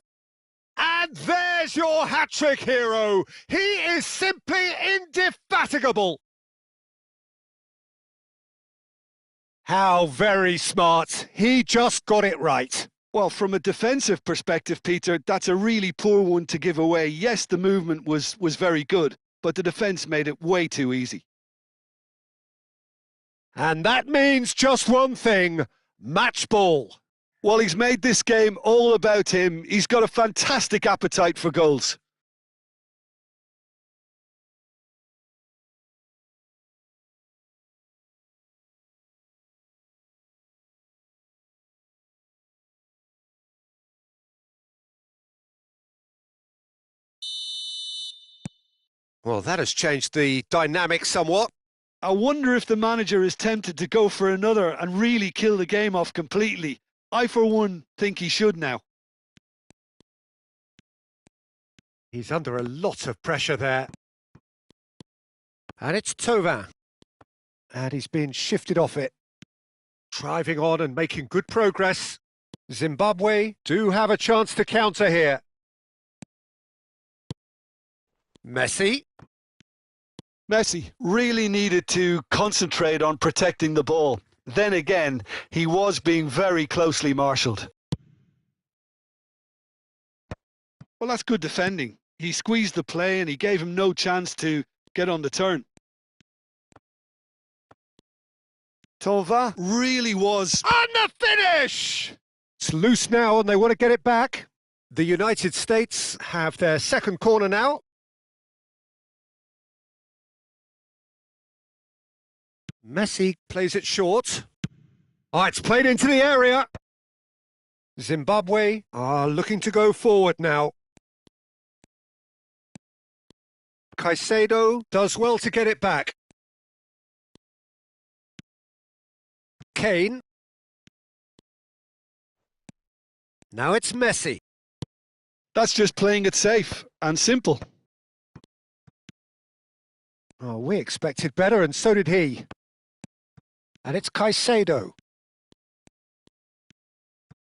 And there's your hat-trick hero. He is simply indefatigable. How very smart. He just got it right. Well, from a defensive perspective, Peter, that's a really poor one to give away. Yes, the movement was very good, but the defence made it way too easy. And that means just one thing, match ball. Well, he's made this game all about him. He's got a fantastic appetite for goals. Well, that has changed the dynamic somewhat. I wonder if the manager is tempted to go for another and really kill the game off completely. I, for one, think he should now. He's under a lot of pressure there. And it's Thauvin. And he's been shifted off it. Driving on and making good progress. Zimbabwe do have a chance to counter here. Messi. Messi really needed to concentrate on protecting the ball. Then again, he was being very closely marshalled. Well, that's good defending. He squeezed the play and he gave him no chance to get on the turn. Thauvin really was... On the finish! It's loose now and they want to get it back. The United States have their second corner now. Messi plays it short. Oh, it's played into the area. Zimbabwe are looking to go forward now. Caicedo does well to get it back. Kane. Now it's Messi. That's just playing it safe and simple. Oh, we expected better, and so did he. And it's Caicedo.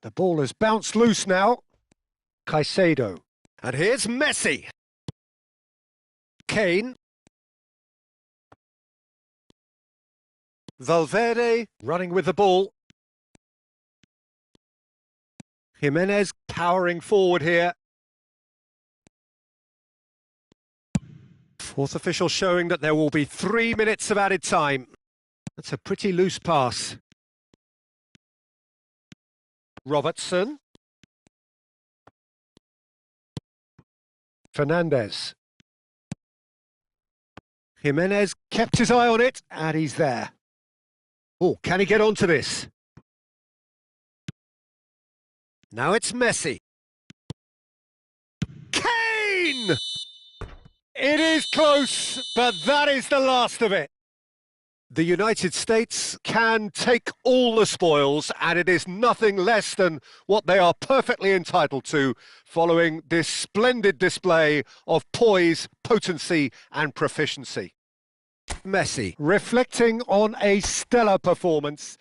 The ball has bounced loose now. Caicedo. And here's Messi. Kane. Valverde running with the ball. Jimenez powering forward here. Fourth official showing that there will be 3 minutes of added time. That's a pretty loose pass. Robertson. Fernandez. Jimenez kept his eye on it, and he's there. Oh, can he get onto this? Now it's Messi. Kane! It is close, but that is the last of it. The United States can take all the spoils, and it is nothing less than what they are perfectly entitled to following this splendid display of poise, potency and proficiency. Messi, reflecting on a stellar performance.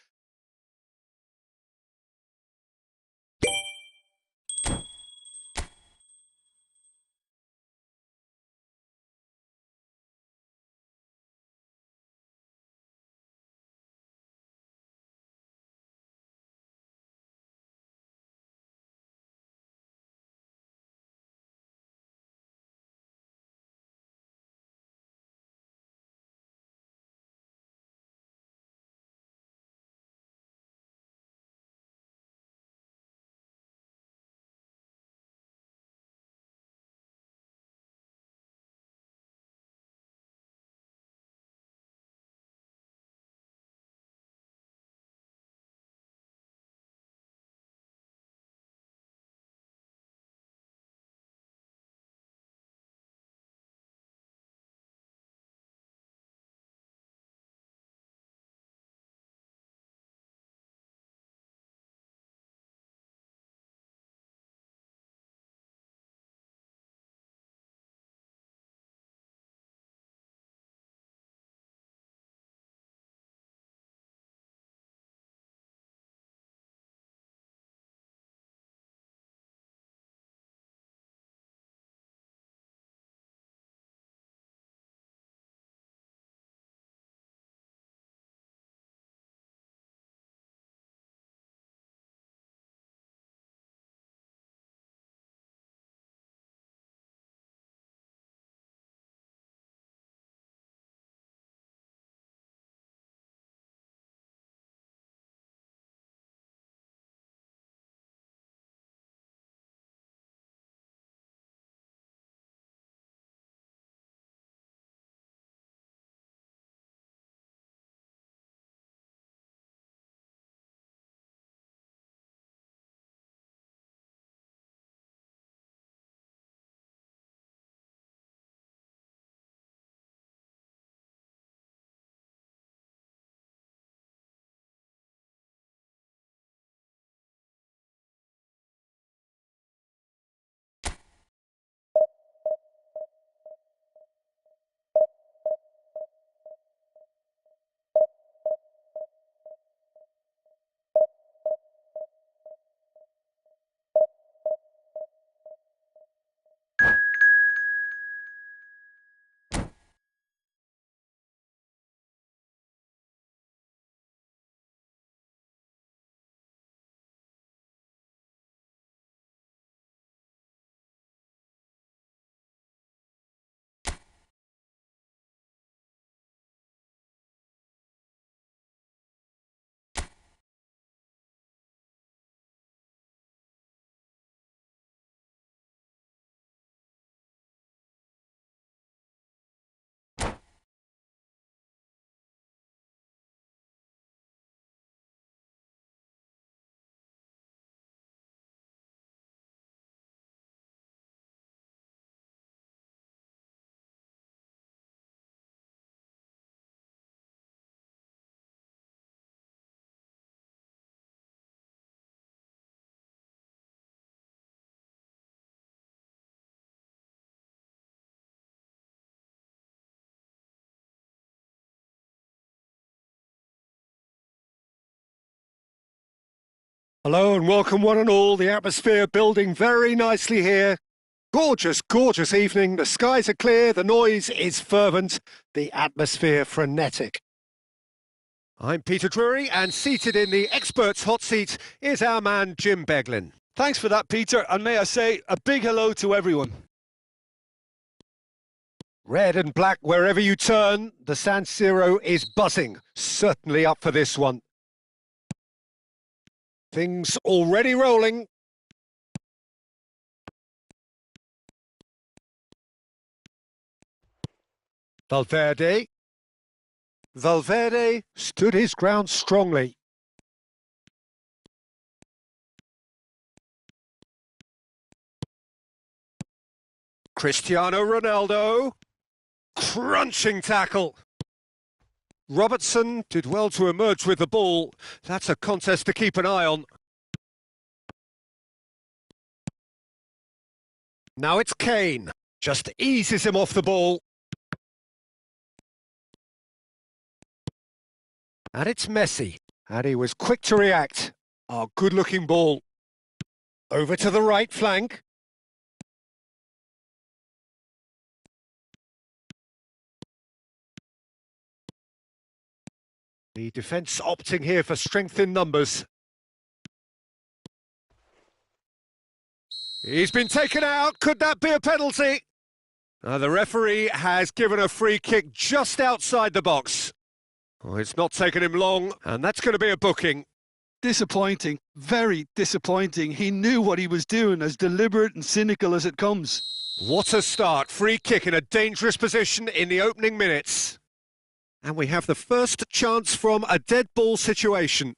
Hello and welcome one and all. The atmosphere building very nicely here. Gorgeous, gorgeous evening. The skies are clear, the noise is fervent, the atmosphere frenetic. I'm Peter Drury, and seated in the experts' hot seat is our man Jim Beglin. Thanks for that, Peter, and may I say a big hello to everyone. Red and black wherever you turn, the San Siro is buzzing. Certainly up for this one. Things already rolling. Valverde stood his ground strongly. Cristiano Ronaldo. Crunching tackle. Robertson did well to emerge with the ball. That's a contest to keep an eye on. Now it's Kane. Just eases him off the ball. And it's Messi. And he was quick to react. A good-looking ball. Over to the right flank. The defence opting here for strength in numbers. He's been taken out. Could that be a penalty? The referee has given a free kick just outside the box. Oh, it's not taken him long, and that's going to be a booking. Disappointing, very disappointing. He knew what he was doing, as deliberate and cynical as it comes. What a start. Free kick in a dangerous position in the opening minutes. And we have the first chance from a dead ball situation.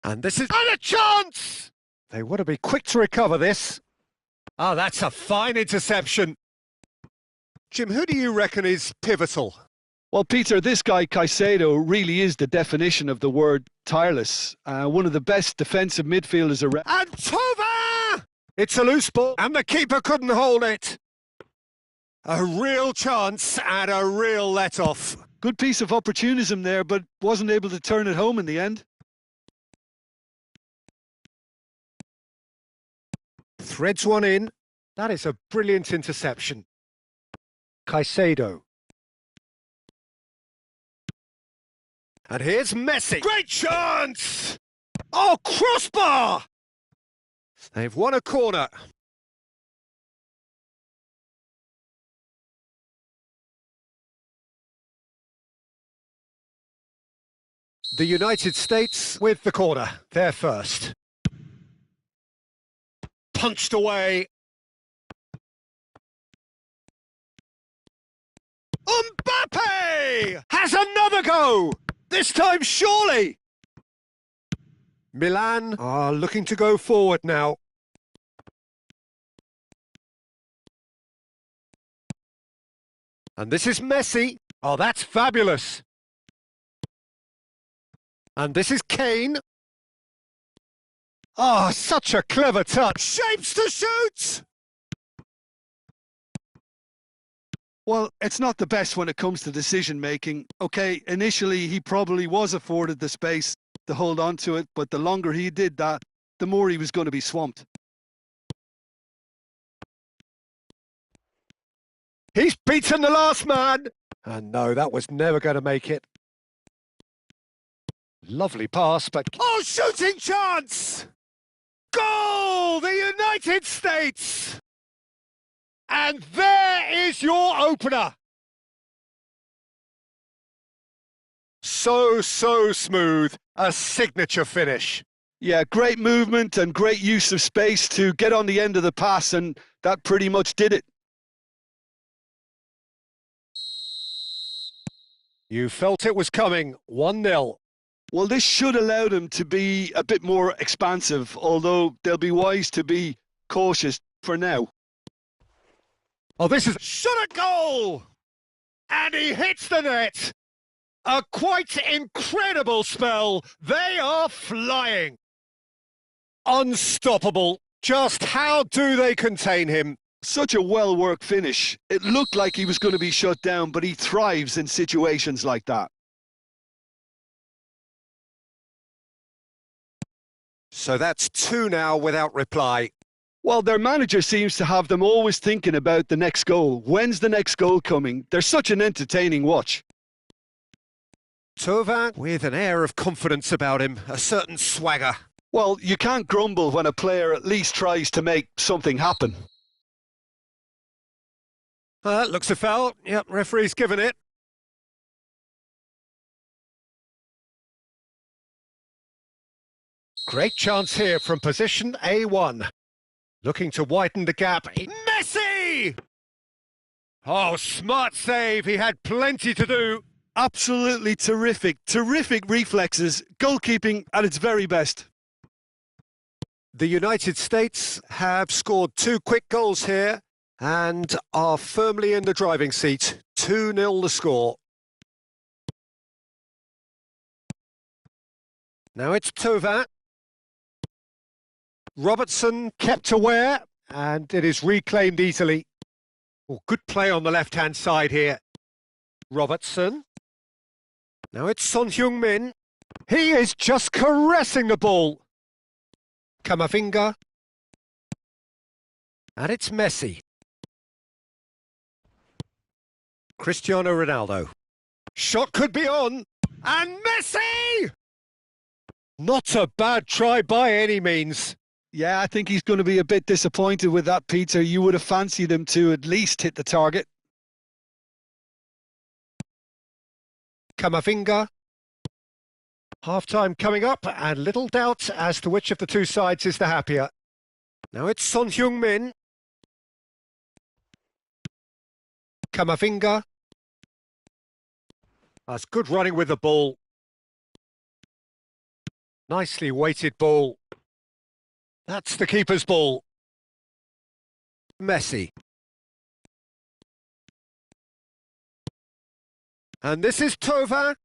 And this is a chance! They want to be quick to recover this. Oh, that's a fine interception. Jim, who do you reckon is pivotal? Well, Peter, this guy Caicedo really is the definition of the word tireless. One of the best defensive midfielders around. And Tova! It's a loose ball, and the keeper couldn't hold it. A real chance and a real let-off. Good piece of opportunism there, but wasn't able to turn it home in the end. Threads one in. That is a brilliant interception. Caicedo. And here's Messi. Great chance! Oh, crossbar! They've won a corner. The United States with the corner. They're first. Punched away. Mbappe has another go! This time surely! Milan are looking to go forward now. And this is Messi. Oh, that's fabulous. And this is Kane. Oh, such a clever touch. Shapes to shoot! Well, it's not the best when it comes to decision-making. Okay, initially he probably was afforded the space to hold on to it, but the longer he did that, the more he was going to be swamped. He's beaten the last man! And no, that was never going to make it. Lovely pass, but... Oh, shooting chance! Goal! The United States! And there is your opener. So smooth. A signature finish. Yeah, great movement and great use of space to get on the end of the pass, and that pretty much did it. You felt it was coming. 1-0. Well, this should allow them to be a bit more expansive, although they'll be wise to be cautious for now. Oh, this is shot at goal! And he hits the net! A quite incredible spell. They are flying. Unstoppable. Just how do they contain him? Such a well-worked finish. It looked like he was going to be shut down, but he thrives in situations like that. So that's 2 now without reply. Well, their manager seems to have them always thinking about the next goal. When's the next goal coming? They're such an entertaining watch. Thauvin with an air of confidence about him, a certain swagger. Well, you can't grumble when a player at least tries to make something happen. That looks a foul. Yep, referee's given it. Great chance here from position A1. Looking to widen the gap. Messi! Oh, smart save. He had plenty to do. Absolutely terrific. Terrific reflexes. Goalkeeping at its very best. The United States have scored 2 quick goals here and are firmly in the driving seat. 2-0 the score. Now it's Thauvin. Robertson kept aware, and it is reclaimed easily. Oh, good play on the left-hand side here. Robertson. Now it's Son Heung-min. He is just caressing the ball. Camavinga. And it's Messi. Cristiano Ronaldo. Shot could be on. And Messi! Not a bad try by any means. Yeah, I think he's going to be a bit disappointed with that, Peter. You would have fancied him to at least hit the target. Camavinga. Half-time coming up, and little doubt as to which of the two sides is the happier. Now it's Son Heung-min. Camavinga. That's good running with the ball. Nicely weighted ball. That's the keeper's ball. Messi. And this is Thauvin.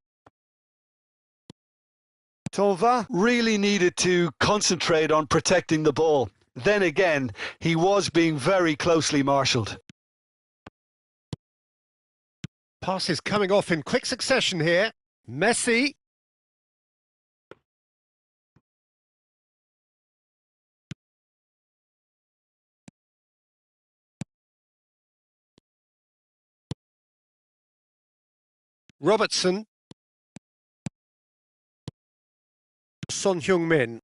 Thauvin really needed to concentrate on protecting the ball. Then again, he was being very closely marshalled. Passes coming off in quick succession here. Messi. Robertson. Son Heung-min.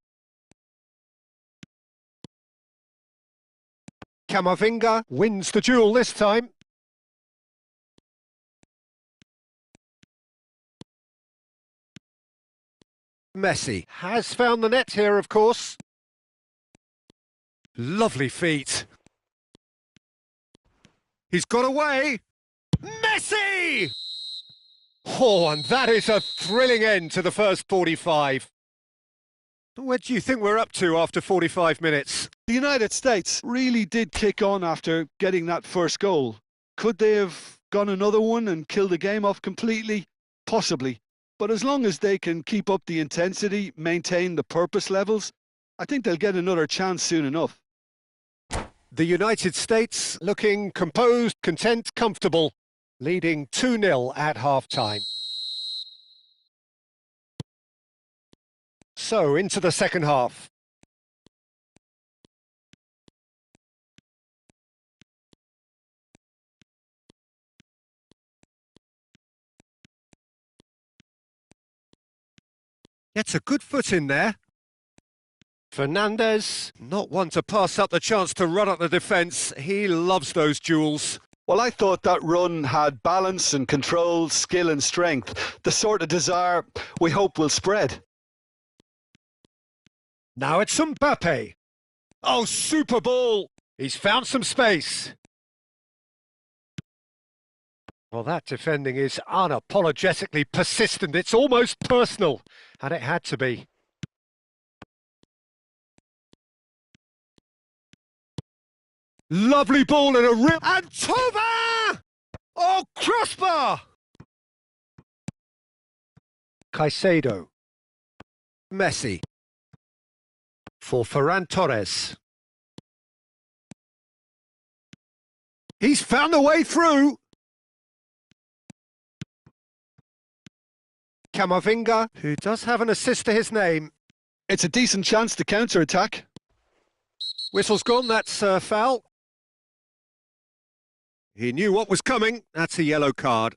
Camavinga wins the duel this time. Messi has found the net here, of course. Lovely feet. He's got away. Messi! Oh, and that is a thrilling end to the first 45. Where do you think we're up to after 45 minutes? The United States really did kick on after getting that first goal. Could they have gone another one and killed the game off completely? Possibly. But as long as they can keep up the intensity, maintain the purpose levels, I think they'll get another chance soon enough. The United States looking composed, content, comfortable, leading 2-0 at half-time. So, into the second half. Gets a good foot in there. Fernandez, not one to pass up the chance to run up the defence. He loves those duels. Well, I thought that run had balance and control, skill and strength. The sort of desire we hope will spread. Now it's Mbappe. Oh, super ball. He's found some space. Well, that defending is unapologetically persistent. It's almost personal, and it had to be. Lovely ball and a rip. And Thauvin! Oh, crossbar! Caicedo. Messi. For Ferran Torres. He's found a way through. Camavinga, who does have an assist to his name. It's a decent chance to counter-attack. Whistle's gone, that's a foul. He knew what was coming. That's a yellow card.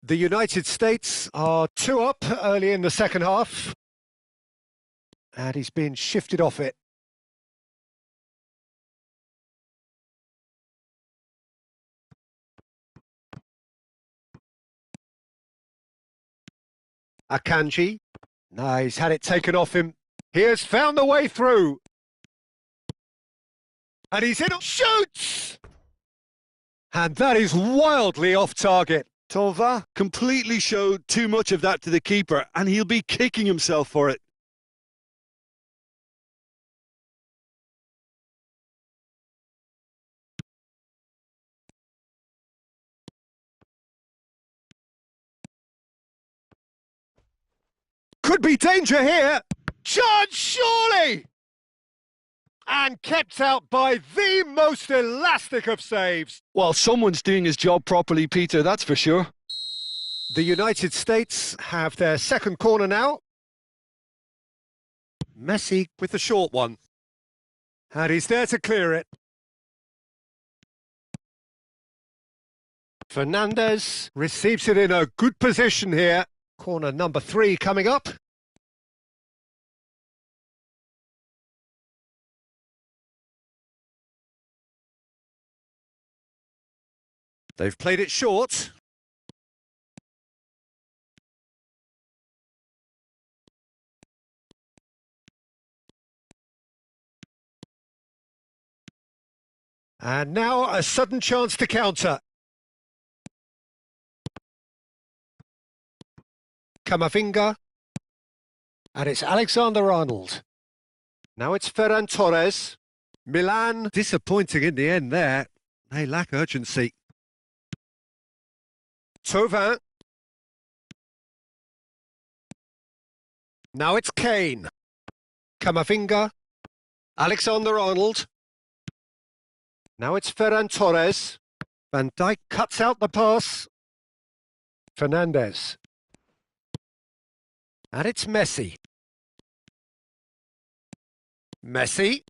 The United States are 2 up early in the second half. And he's been shifted off it. Akanji. No, he's had it taken off him. He has found the way through. And he's in. Shoots! And that is wildly off target. Thauvin completely showed too much of that to the keeper, and he'll be kicking himself for it. Could be danger here. Chance, surely! And kept out by the most elastic of saves. Well, someone's doing his job properly, Peter, that's for sure. The United States have their second corner now. Messi with the short one. And he's there to clear it. Fernandez receives it in a good position here. Corner number 3 coming up. They've played it short. And now a sudden chance to counter. Camavinga. And it's Alexander-Arnold. Now it's Ferran Torres. Milan disappointing in the end there. They lack urgency. Thauvin. Now it's Kane. Camavinga. Alexander-Arnold. Now it's Ferran Torres. Van Dijk cuts out the pass. Fernandez. And it's Messi. Messi.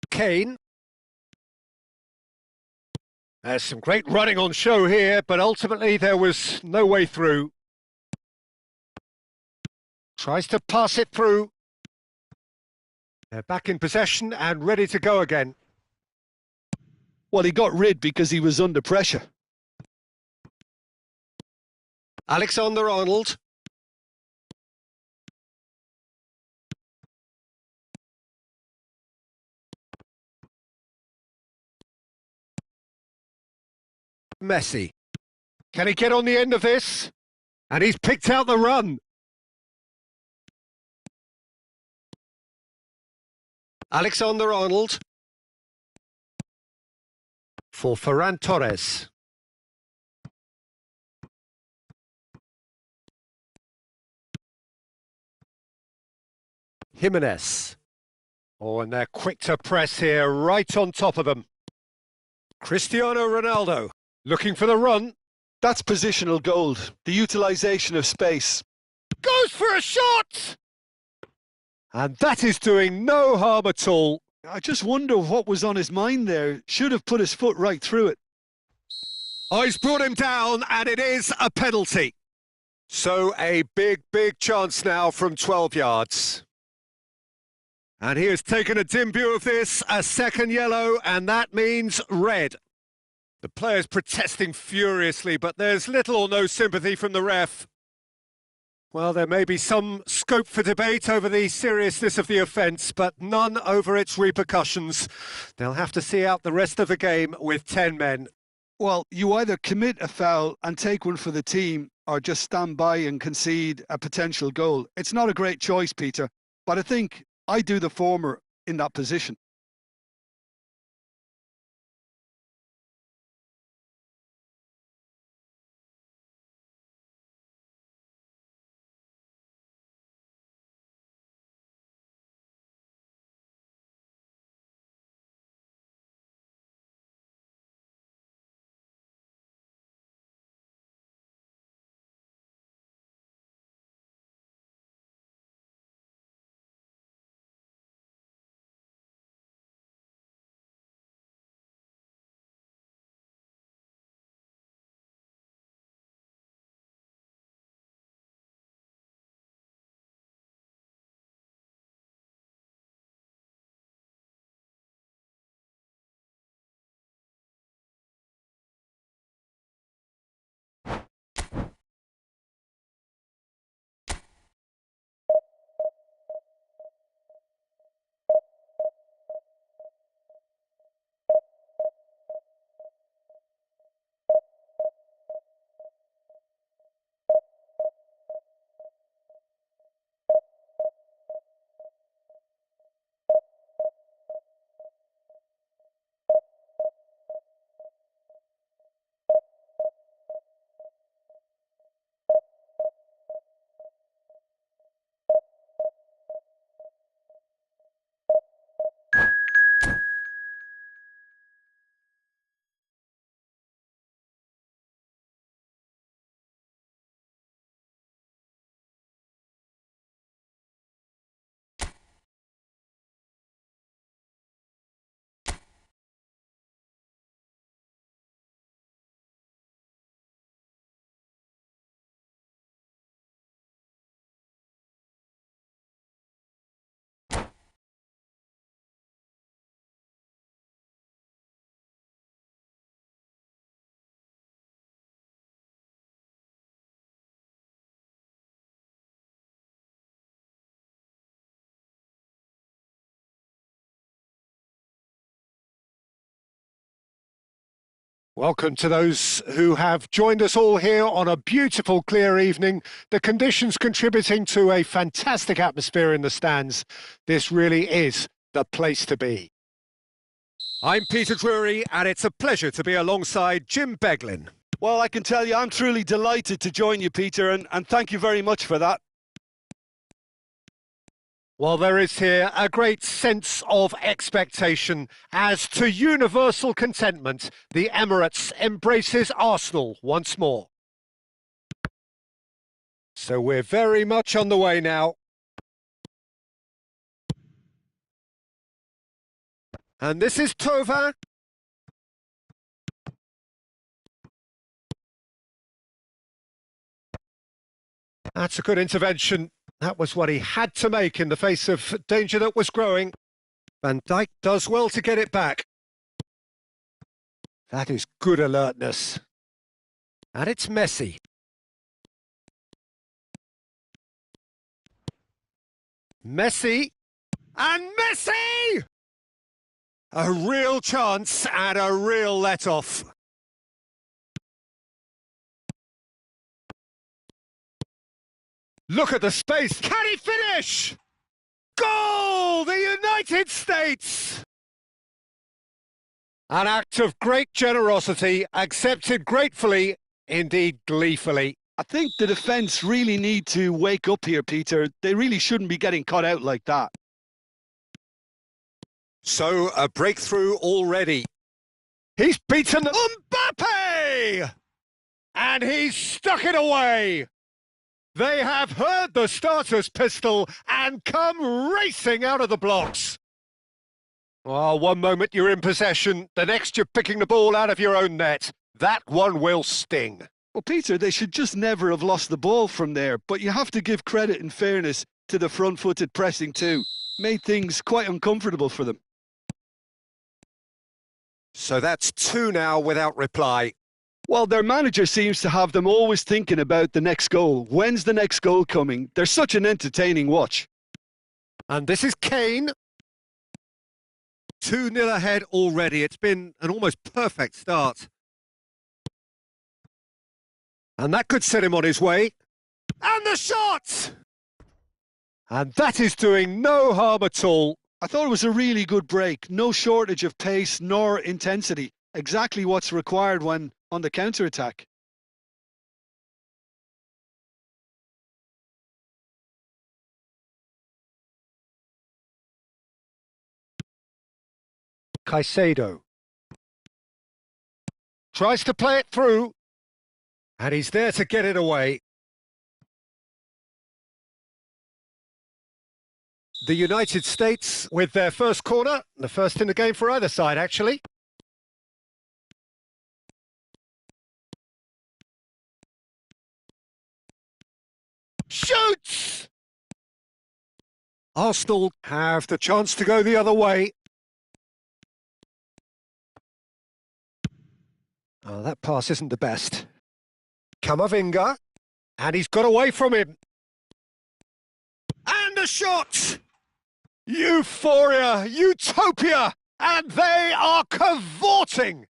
Kane. There's some great running on show here, but ultimately there was no way through. Tries to pass it through. They're back in possession and ready to go again. Well, he got rid because he was under pressure. Alexander-Arnold. Messi. Can he get on the end of this? And he's picked out the run. Alexander-Arnold. For Ferran Torres. Jimenez. Oh, and they're quick to press here, right on top of them. Cristiano Ronaldo, looking for the run. That's positional gold, the utilisation of space. Goes for a shot! And that is doing no harm at all. I just wonder what was on his mind there. Should have put his foot right through it. Oh, he's brought him down, and it is a penalty. So a big, big chance now from 12 yards. And he has taken a dim view of this, a second yellow, and that means red. The players protesting furiously, but there's little or no sympathy from the ref. Well, there may be some scope for debate over the seriousness of the offence, but none over its repercussions. They'll have to see out the rest of the game with 10 men. Well, you either commit a foul and take one for the team, or just stand by and concede a potential goal. It's not a great choice, Peter, but I think I do the former in that position. Welcome to those who have joined us all here on a beautiful, clear evening. The conditions contributing to a fantastic atmosphere in the stands. This really is the place to be. I'm Peter Drury, and it's a pleasure to be alongside Jim Beglin. Well, I can tell you I'm truly delighted to join you, Peter, and thank you very much for that. Well, there is here a great sense of expectation as to universal contentment. The Emirates embraces Arsenal once more. So we're very much on the way now. And this is Thauvin. That's a good intervention. That was what he had to make in the face of danger that was growing. Van Dijk does well to get it back. That is good alertness. And it's Messi. Messi. And Messi! A real chance and a real let-off. Look at the space. Can he finish? Goal! The United States! An act of great generosity, accepted gratefully, indeed gleefully. I think the defence really need to wake up here, Peter. They really shouldn't be getting caught out like that. So, a breakthrough already. He's beaten Mbappe! And he's stuck it away! They have heard the starter's pistol and come racing out of the blocks. Oh, one moment you're in possession, the next you're picking the ball out of your own net. That one will sting. Well, Peter, they should just never have lost the ball from there, but you have to give credit and fairness to the front-footed pressing too. Made things quite uncomfortable for them. So that's 2 now without reply. Well, their manager seems to have them always thinking about the next goal. When's the next goal coming? They're such an entertaining watch. And this is Kane. 2-0 ahead already. It's been an almost perfect start. And that could set him on his way. And the shot! And that is doing no harm at all. I thought it was a really good break. No shortage of pace nor intensity. Exactly what's required when on the counter-attack. Caicedo tries to play it through, and he's there to get it away. The United States with their first corner, the first in the game for either side, actually. Shoots! Arsenal have the chance to go the other way. Oh, that pass isn't the best. Camavinga, and he's got away from him. And a shot! Euphoria, utopia, and they are cavorting.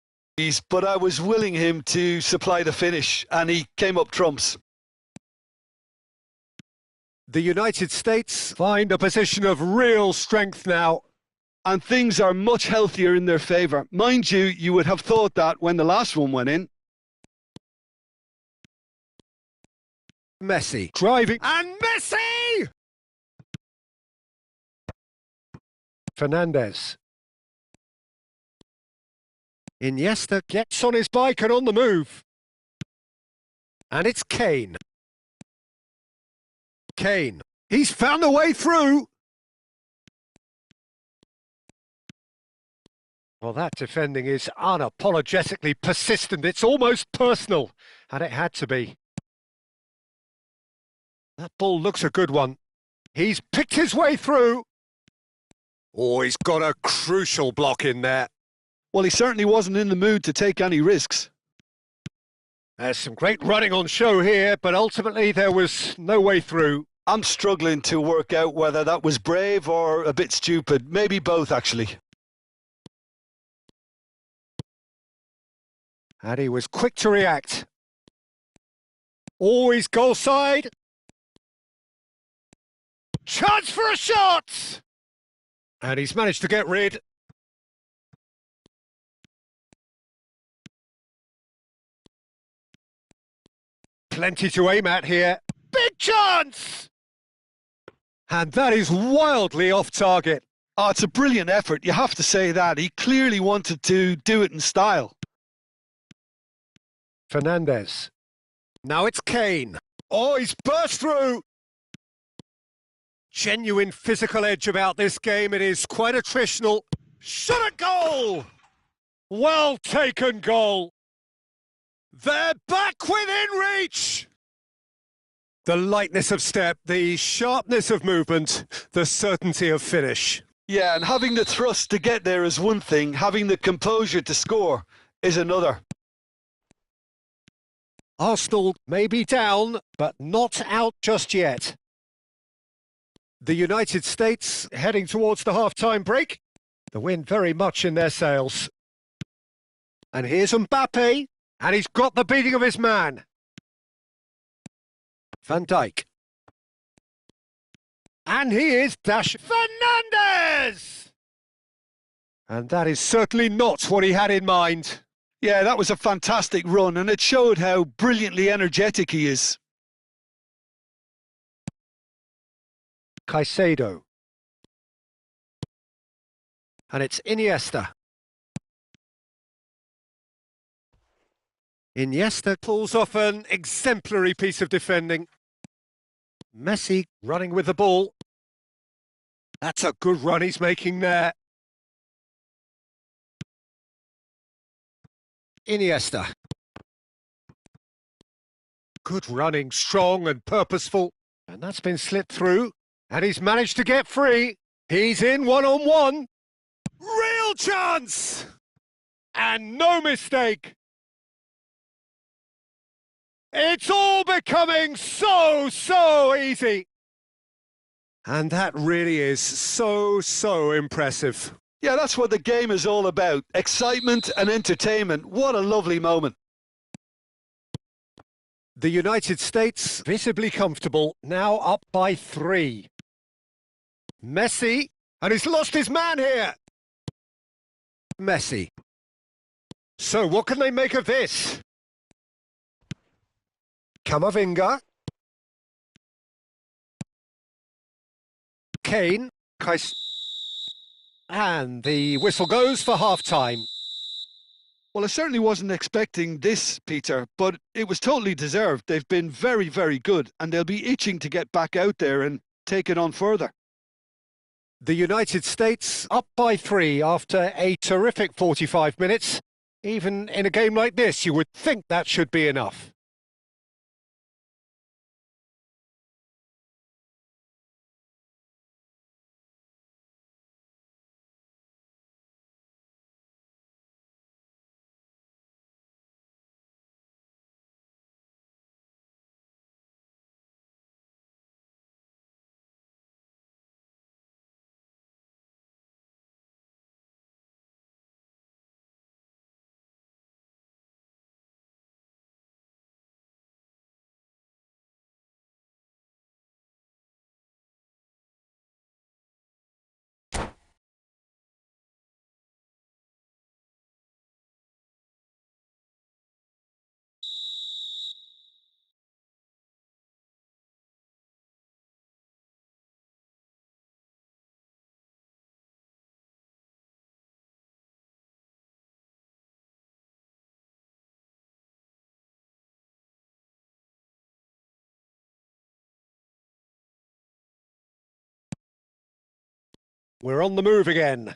But I was willing him to supply the finish, and he came up trumps. The United States find a position of real strength now. And things are much healthier in their favour. Mind you, you would have thought that when the last one went in. Messi driving, and Messi! Fernandez. Iniesta gets on his bike and on the move. And it's Kane. Kane. He's found a way through. Well, that defending is unapologetically persistent. It's almost personal, and it had to be. That ball looks a good one. He's picked his way through. Oh, he's got a crucial block in there. Well, he certainly wasn't in the mood to take any risks. There's some great running on show here, but ultimately there was no way through. I'm struggling to work out whether that was brave or a bit stupid. Maybe both, actually. And he was quick to react. Always goal side. Chance for a shot! And he's managed to get rid. Plenty to aim at here. Big chance! And that is wildly off target. Oh, it's a brilliant effort. You have to say that. He clearly wanted to do it in style. Fernandez. Now it's Kane. Oh, he's burst through. Genuine physical edge about this game. It is quite attritional. Shot at goal! Well taken goal. They're back within reach. The lightness of step, the sharpness of movement, the certainty of finish. Yeah, and having the thrust to get there is one thing. Having the composure to score is another. Arsenal may be down, but not out just yet. The United States heading towards the half-time break. The wind very much in their sails. And here's Mbappe, and he's got the beating of his man. Van Dijk. And he is Fernandez! And that is certainly not what he had in mind. Yeah, that was a fantastic run, and it showed how brilliantly energetic he is. Caicedo. And it's Iniesta. Iniesta pulls off an exemplary piece of defending. Messi running with the ball. That's a good run he's making there. Iniesta. Good running, strong and purposeful. And that's been slipped through. And he's managed to get free. He's in one-on-one. Real chance! And no mistake. It's all becoming so easy. And that really is so impressive. Yeah, that's what the game is all about. Excitement and entertainment. What a lovely moment. The United States visibly comfortable, now up by 3. Messi, and he's lost his man here. Messi. So what can they make of this? Camavinga. Kane. And the whistle goes for half-time. Well, I certainly wasn't expecting this, Peter, but it was totally deserved. They've been very good, and they'll be itching to get back out there and take it on further. The United States up by 3 after a terrific 45 minutes. Even in a game like this, you would think that should be enough. We're on the move again.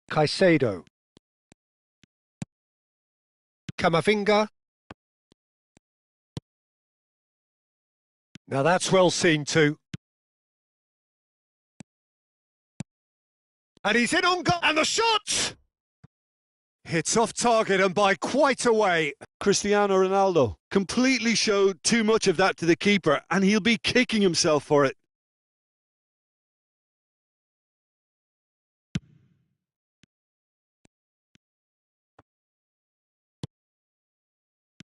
Caicedo. Camavinga. Now that's well seen too. And he's in on goal. And the shot! Hits off target and by quite a way. Cristiano Ronaldo completely showed too much of that to the keeper, and he'll be kicking himself for it.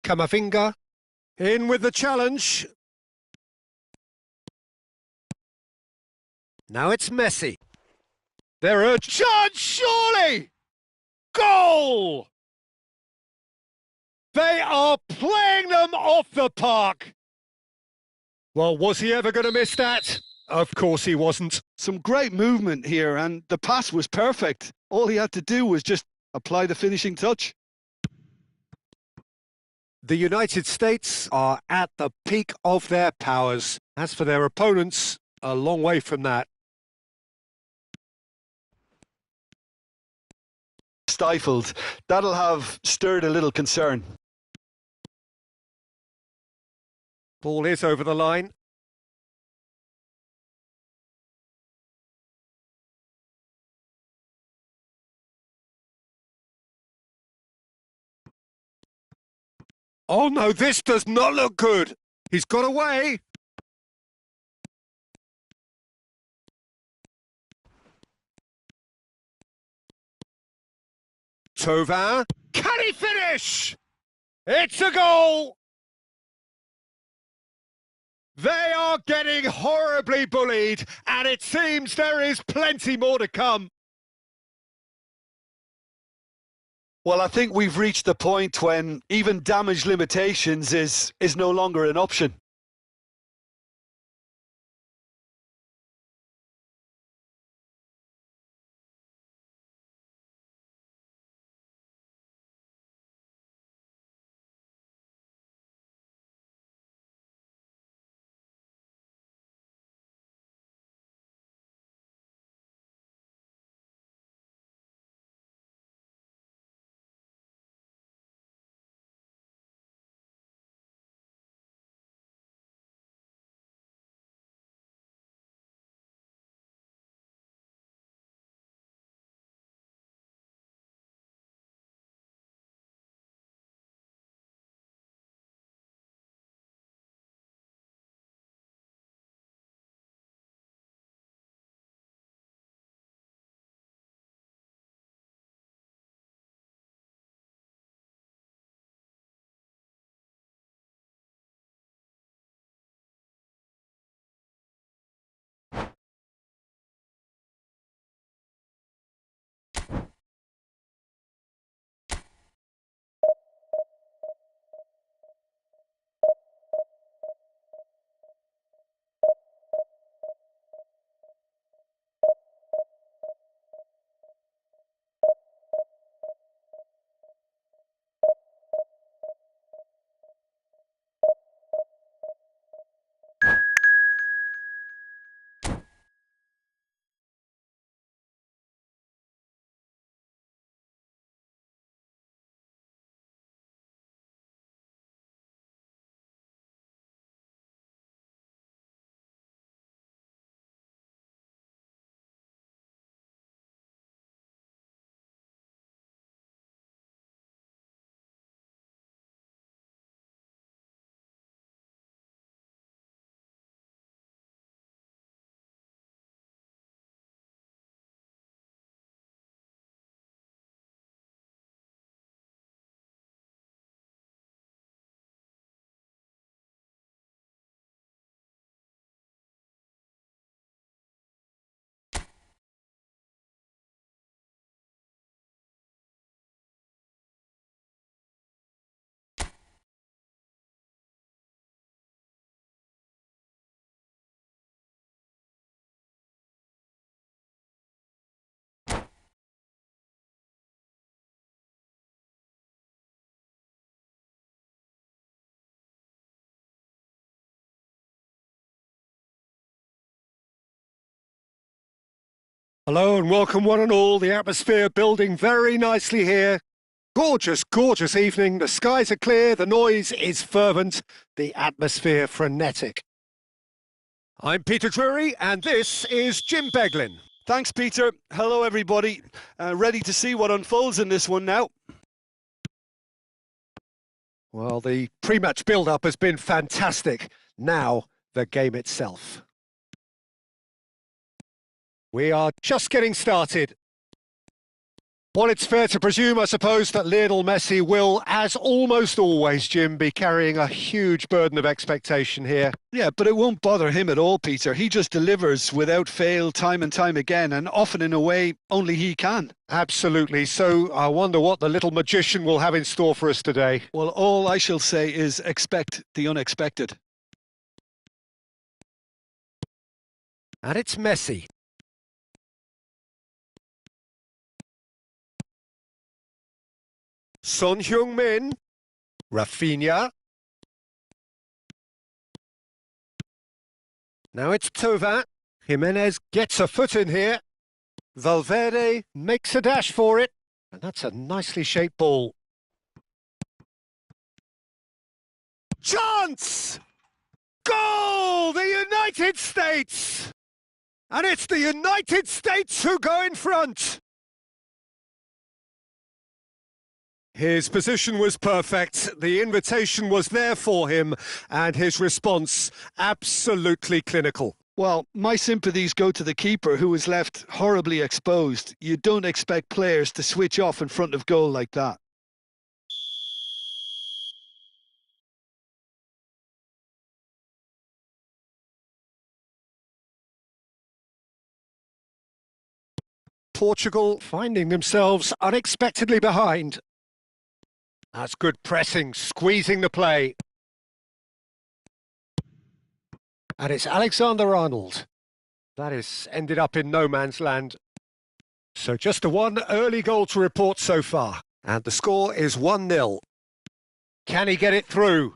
Camavinga. In with the challenge. Now it's Messi. There are chance, surely! Goal! They are playing them off the park. Well, was he ever going to miss that? Of course he wasn't. Some great movement here, and the pass was perfect. All he had to do was just apply the finishing touch. The United States are at the peak of their powers. As for their opponents, a long way from that. Stifled. That'll have stirred a little concern. Ball is over the line. Oh no, this does not look good. He's got away. Thauvin. Can he finish? It's a goal. They are getting horribly bullied, and it seems there is plenty more to come. Well, I think we've reached the point when even damage limitations is no longer an option. Hello and welcome one and all. The atmosphere building very nicely here. Gorgeous, gorgeous evening. The skies are clear, the noise is fervent, the atmosphere frenetic. I'm Peter Drury and this is Jim Beglin. Thanks, Peter. Hello, everybody. Ready to see what unfolds in this one now. Well, the pre-match build-up has been fantastic. Now, the game itself. We are just getting started. Well, it's fair to presume, I suppose, that Lionel Messi will, as almost always, Jim, be carrying a huge burden of expectation here. Yeah, but it won't bother him at all, Peter. He just delivers without fail time and time again, and often in a way only he can. Absolutely. So I wonder what the little magician will have in store for us today. Well, all I shall say is expect the unexpected. And it's Messi. Son Heung-min, Rafinha. Now it's Thauvin. Jimenez gets a foot in here. Valverde makes a dash for it. And that's a nicely shaped ball. Chance! Goal! The United States! And it's the United States who go in front. His position was perfect, the invitation was there for him, and his response absolutely clinical. Well, my sympathies go to the keeper, who was left horribly exposed. You don't expect players to switch off in front of goal like that. Portugal finding themselves unexpectedly behind. That's good pressing, squeezing the play. And it's Alexander-Arnold. That has ended up in no man's land. So just the one early goal to report so far. And the score is 1-0. Can he get it through?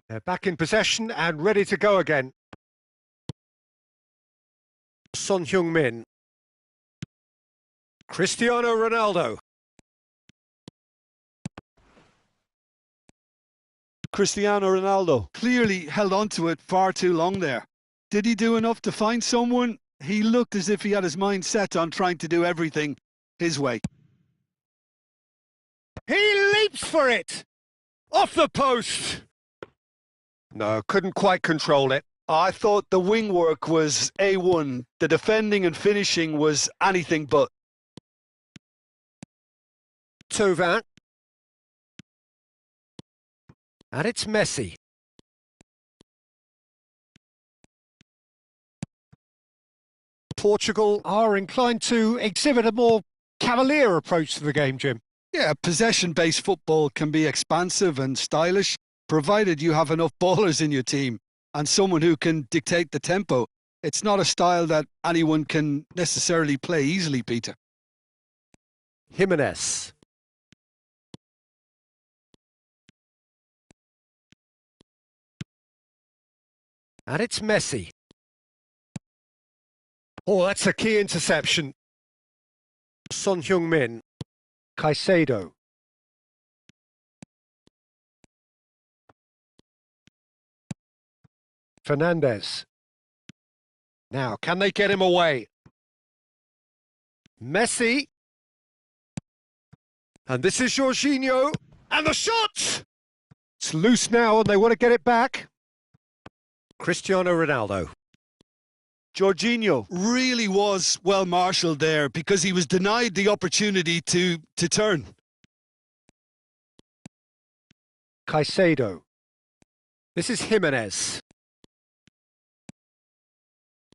They're back in possession and ready to go again. Son Heung-min. Cristiano Ronaldo. Cristiano Ronaldo clearly held on to it far too long there. Did he do enough to find someone? He looked as if he had his mind set on trying to do everything his way. He leaps for it! Off the post! No, couldn't quite control it. I thought the wing work was A1. The defending and finishing was anything but. Thauvin. And it's Messi. Portugal are inclined to exhibit a more cavalier approach to the game, Jim. Yeah, possession-based football can be expansive and stylish, provided you have enough ballers in your team and someone who can dictate the tempo. It's not a style that anyone can necessarily play easily, Peter. Jimenez. And it's Messi. Oh, that's a key interception. Son Heung-min. Caicedo. Fernandes. Now, can they get him away? Messi. And this is Jorginho. And the shot! It's loose now and they want to get it back. Cristiano Ronaldo. Jorginho really was well marshalled there because he was denied the opportunity to turn. Caicedo. This is Jimenez.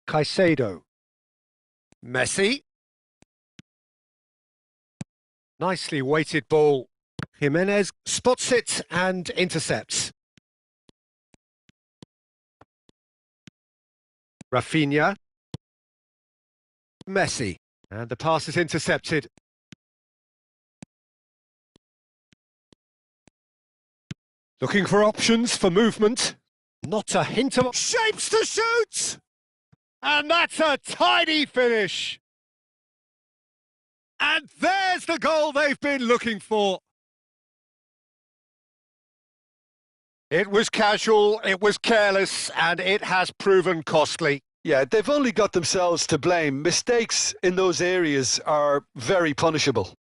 Caicedo. Messi. Nicely weighted ball. Jimenez spots it and intercepts. Rafinha. Messi. And the pass is intercepted. Looking for options for movement. Not a hint of shapes to shoot! And that's a tidy finish. And there's the goal they've been looking for. It was casual, it was careless, and it has proven costly. Yeah, they've only got themselves to blame. Mistakes in those areas are very punishable.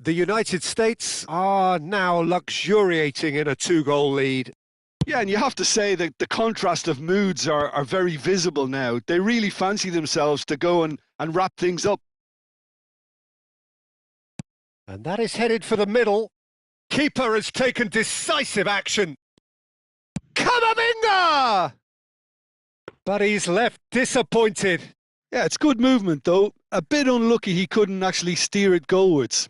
The United States are now luxuriating in a 2-goal lead. Yeah, and you have to say that the contrast of moods are very visible now. They really fancy themselves to go and wrap things up. And that is headed for the middle. Keeper has taken decisive action. Camavinga! But he's left disappointed. Yeah, it's good movement, though. A bit unlucky he couldn't actually steer it goalwards.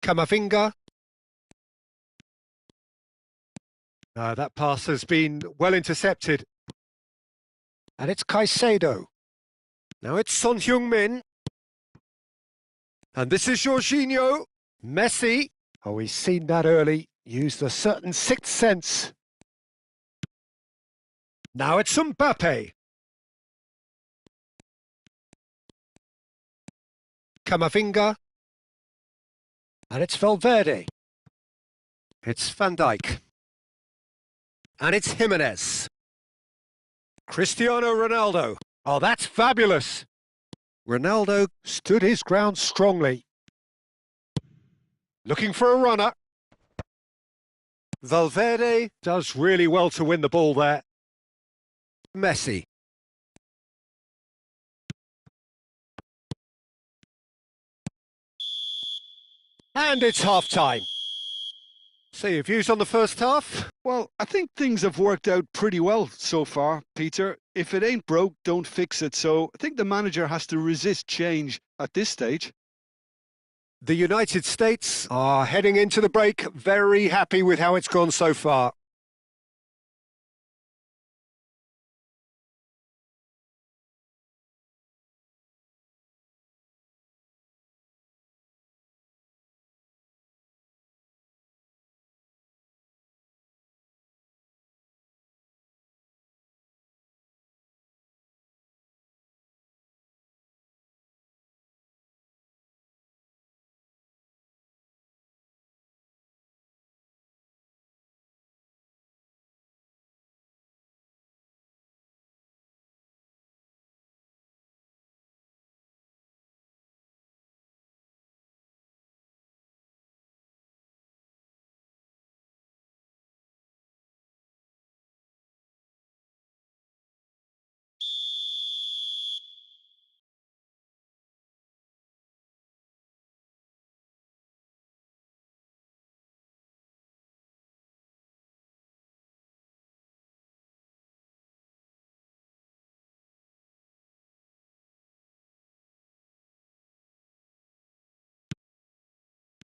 Camavinga. That pass has been well intercepted. And it's Caicedo. Now it's Son Heung-min. And this is Jorginho. Messi. Oh, he's seen that early. Used a certain sixth sense. Now it's Mbappe. Camavinga. And it's Valverde. It's Van Dijk. And it's Jimenez. Cristiano Ronaldo. Oh, that's fabulous. Ronaldo stood his ground strongly. Looking for a runner. Valverde does really well to win the ball there. Messi. And it's half-time. So your views on the first half? Well, I think things have worked out pretty well so far, Peter. If it ain't broke, don't fix it. So I think the manager has to resist change at this stage. The United States are heading into the break very happy with how it's gone so far.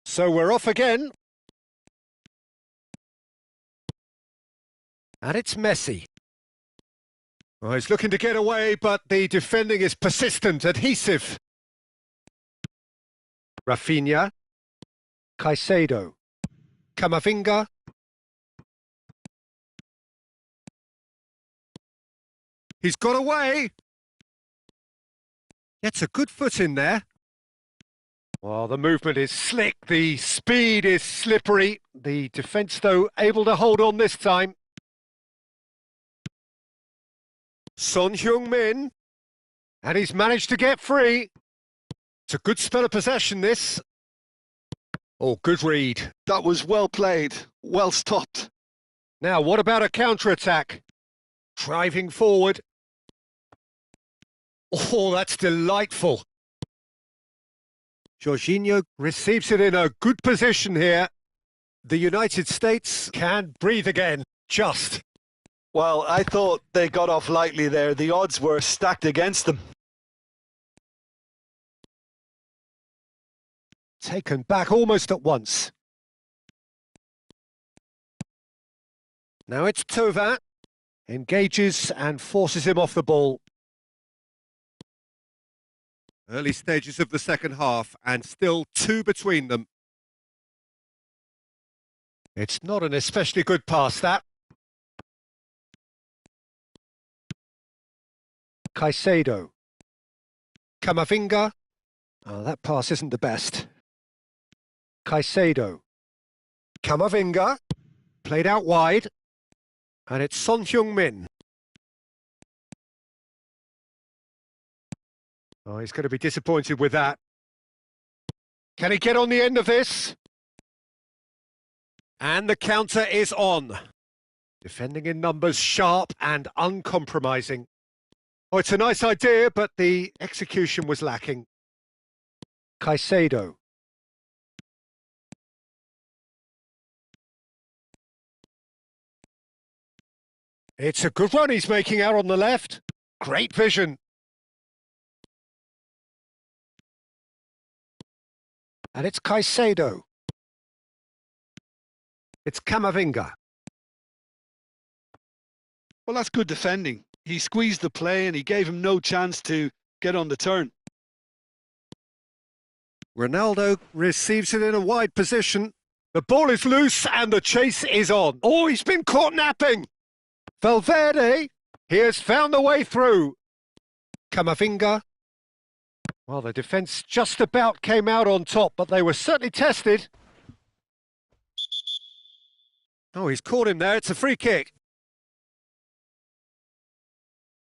So we're off again. And it's Messi. Well, he's looking to get away, but the defending is persistent, adhesive. Rafinha. Caicedo. Camavinga. He's got away. Gets a good foot in there. Well, the movement is slick, the speed is slippery. The defence, though, able to hold on this time. Son Heung-min. And he's managed to get free. It's a good spell of possession, this. Oh, good read. That was well played, well stopped. Now, what about a counter-attack? Driving forward. Oh, that's delightful. Jorginho receives it in a good position here. The United States can breathe again, just. Well, I thought they got off lightly there. The odds were stacked against them. Taken back almost at once. Now it's Thauvin. Engages and forces him off the ball. Early stages of the second half and still two between them. It's not an especially good pass, that. Caicedo. Camavinga. Oh, that pass isn't the best. Caicedo. Camavinga. Played out wide. And it's Son Heung-min. Oh, he's going to be disappointed with that. Can he get on the end of this? And the counter is on. Defending in numbers, sharp and uncompromising. Oh, it's a nice idea, but the execution was lacking. Caicedo. It's a good run he's making out on the left. Great vision. And it's Caicedo. It's Camavinga. Well, that's good defending. He squeezed the play and he gave him no chance to get on the turn. Ronaldo receives it in a wide position. The ball is loose and the chase is on. Oh, he's been caught napping. Valverde, he has found the way through. Camavinga. Well, the defence just about came out on top, but they were certainly tested. Oh, he's caught him there. It's a free kick.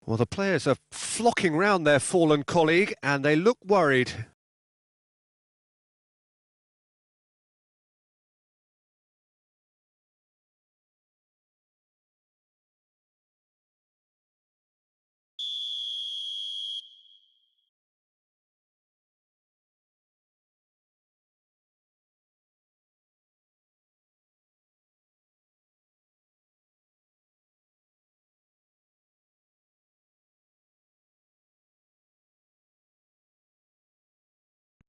Well, the players are flocking round their fallen colleague and they look worried.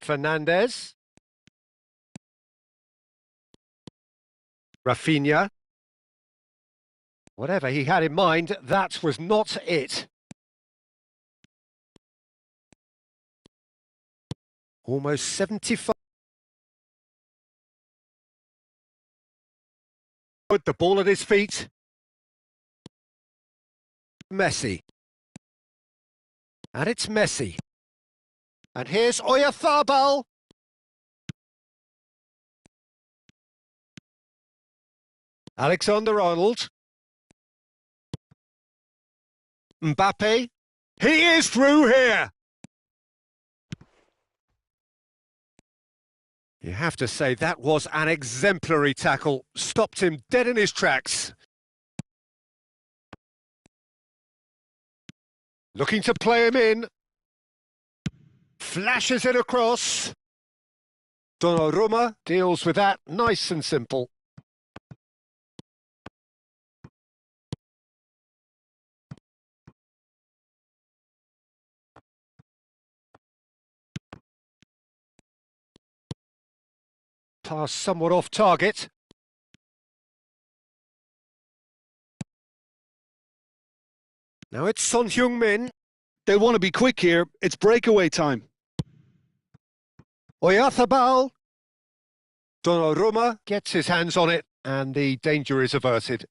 Fernandes. Rafinha. Whatever he had in mind, that was not it. Almost 75. Put the ball at his feet. Messi. And it's Messi. And here's Oyarzabal. Alexander-Arnold. Mbappe. He is through here. You have to say that was an exemplary tackle. Stopped him dead in his tracks. Looking to play him in. Flashes it across. Donnarumma deals with that nice and simple. Pass somewhat off target. Now it's Son Heung-min. They'll want to be quick here. It's breakaway time. Oyarzabal. Donnarumma gets his hands on it and the danger is averted.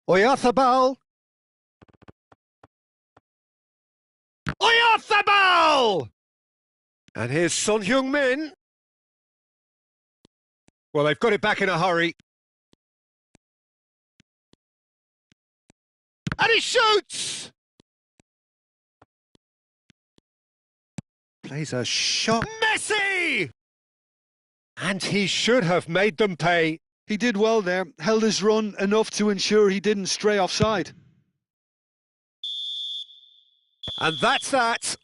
Oyarzabal. Oyarzabal! And here's Son Heung-min. Well, they've got it back in a hurry. And he shoots! Plays a shot. Messi! And he should have made them pay. He did well there, held his run enough to ensure he didn't stray offside. And that's that.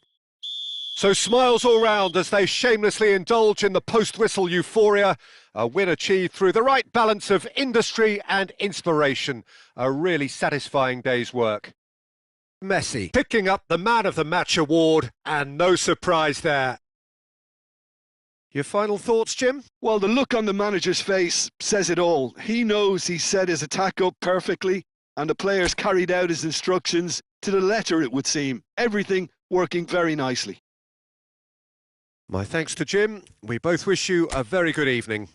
So smiles all round as they shamelessly indulge in the post-whistle euphoria. A win achieved through the right balance of industry and inspiration. A really satisfying day's work. Messi picking up the Man of the Match award, and no surprise there. Your final thoughts, Jim? Well, the look on the manager's face says it all. He knows he set his attack up perfectly, and the players carried out his instructions to the letter, it would seem. Everything working very nicely. My thanks to Jim. We both wish you a very good evening.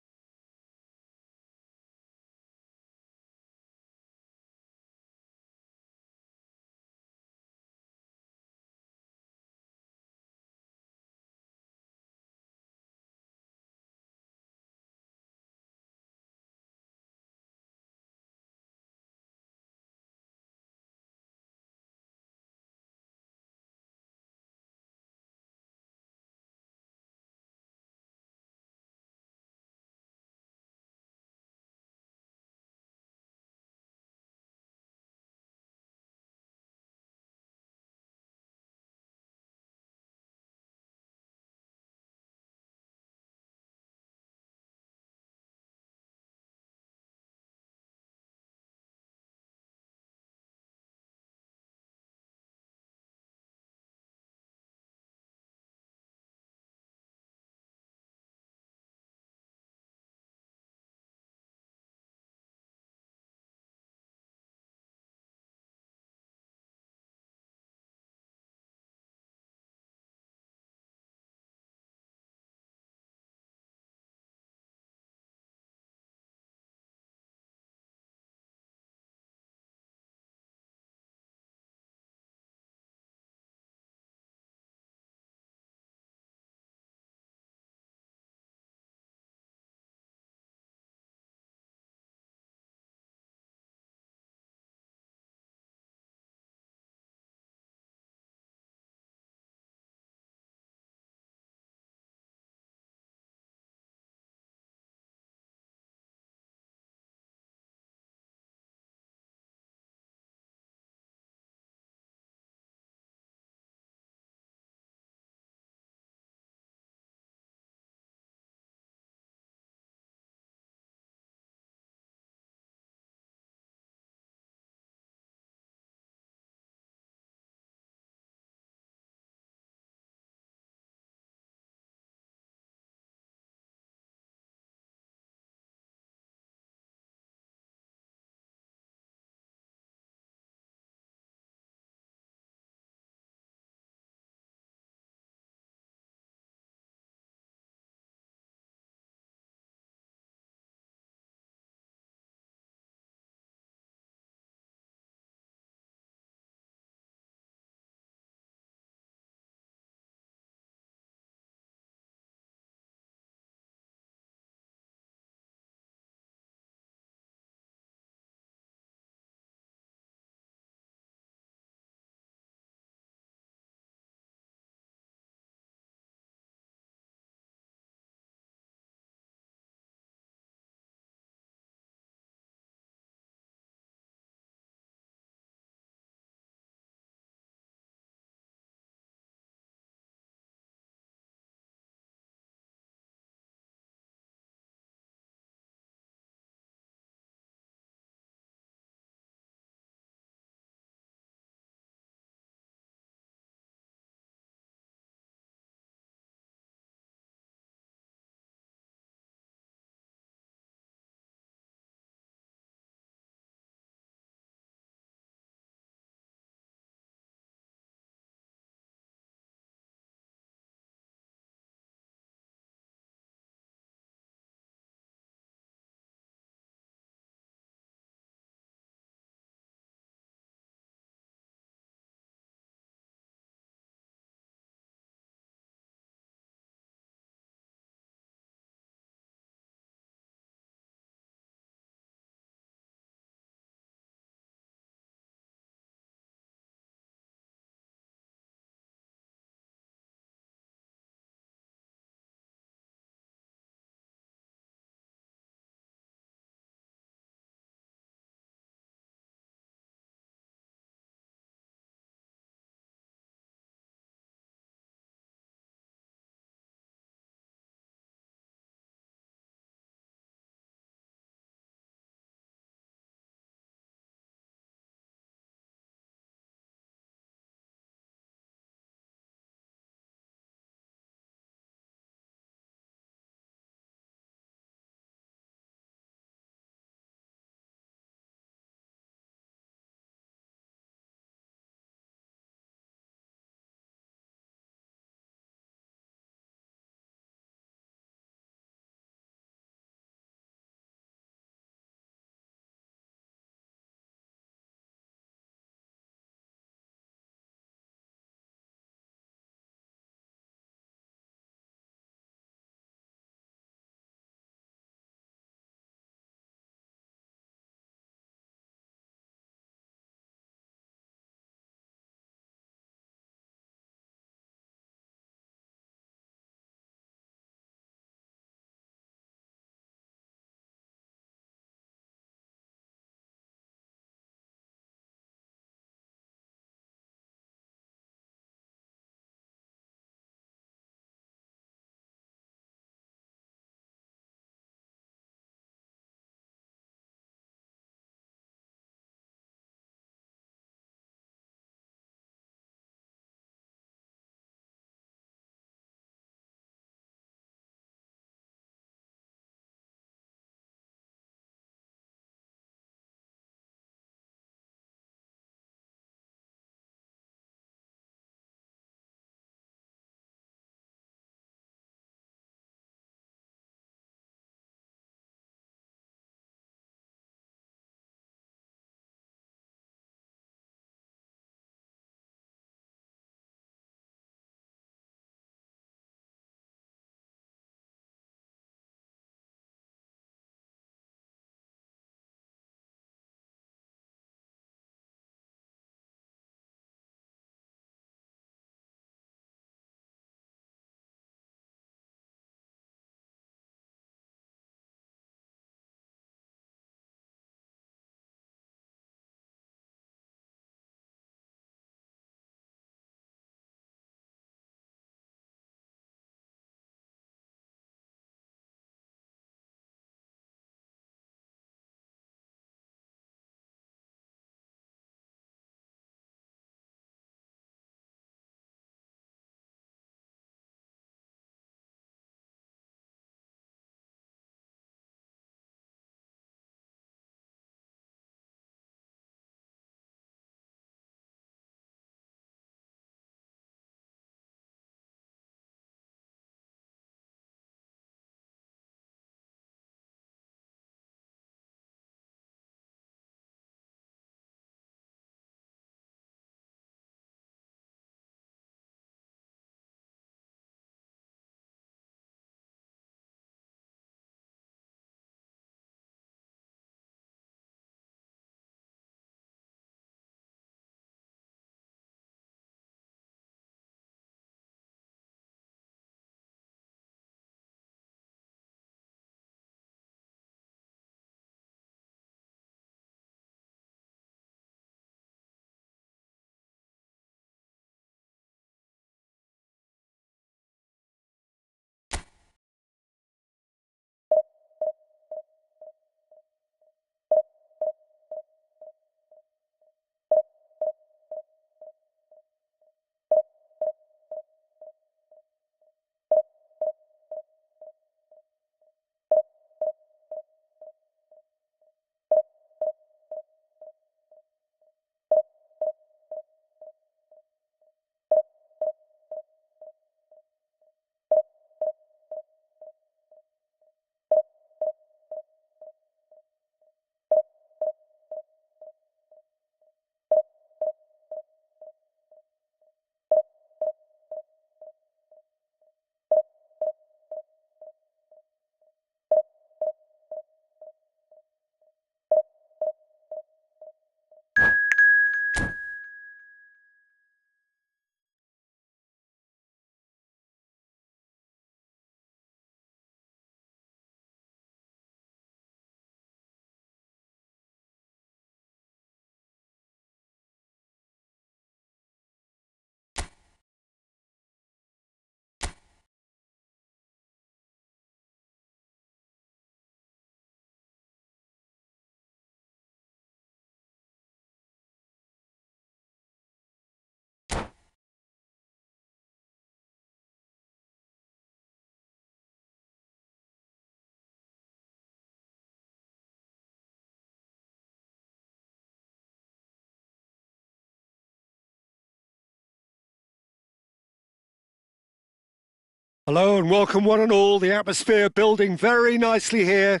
Hello and welcome one and all. The atmosphere building very nicely here.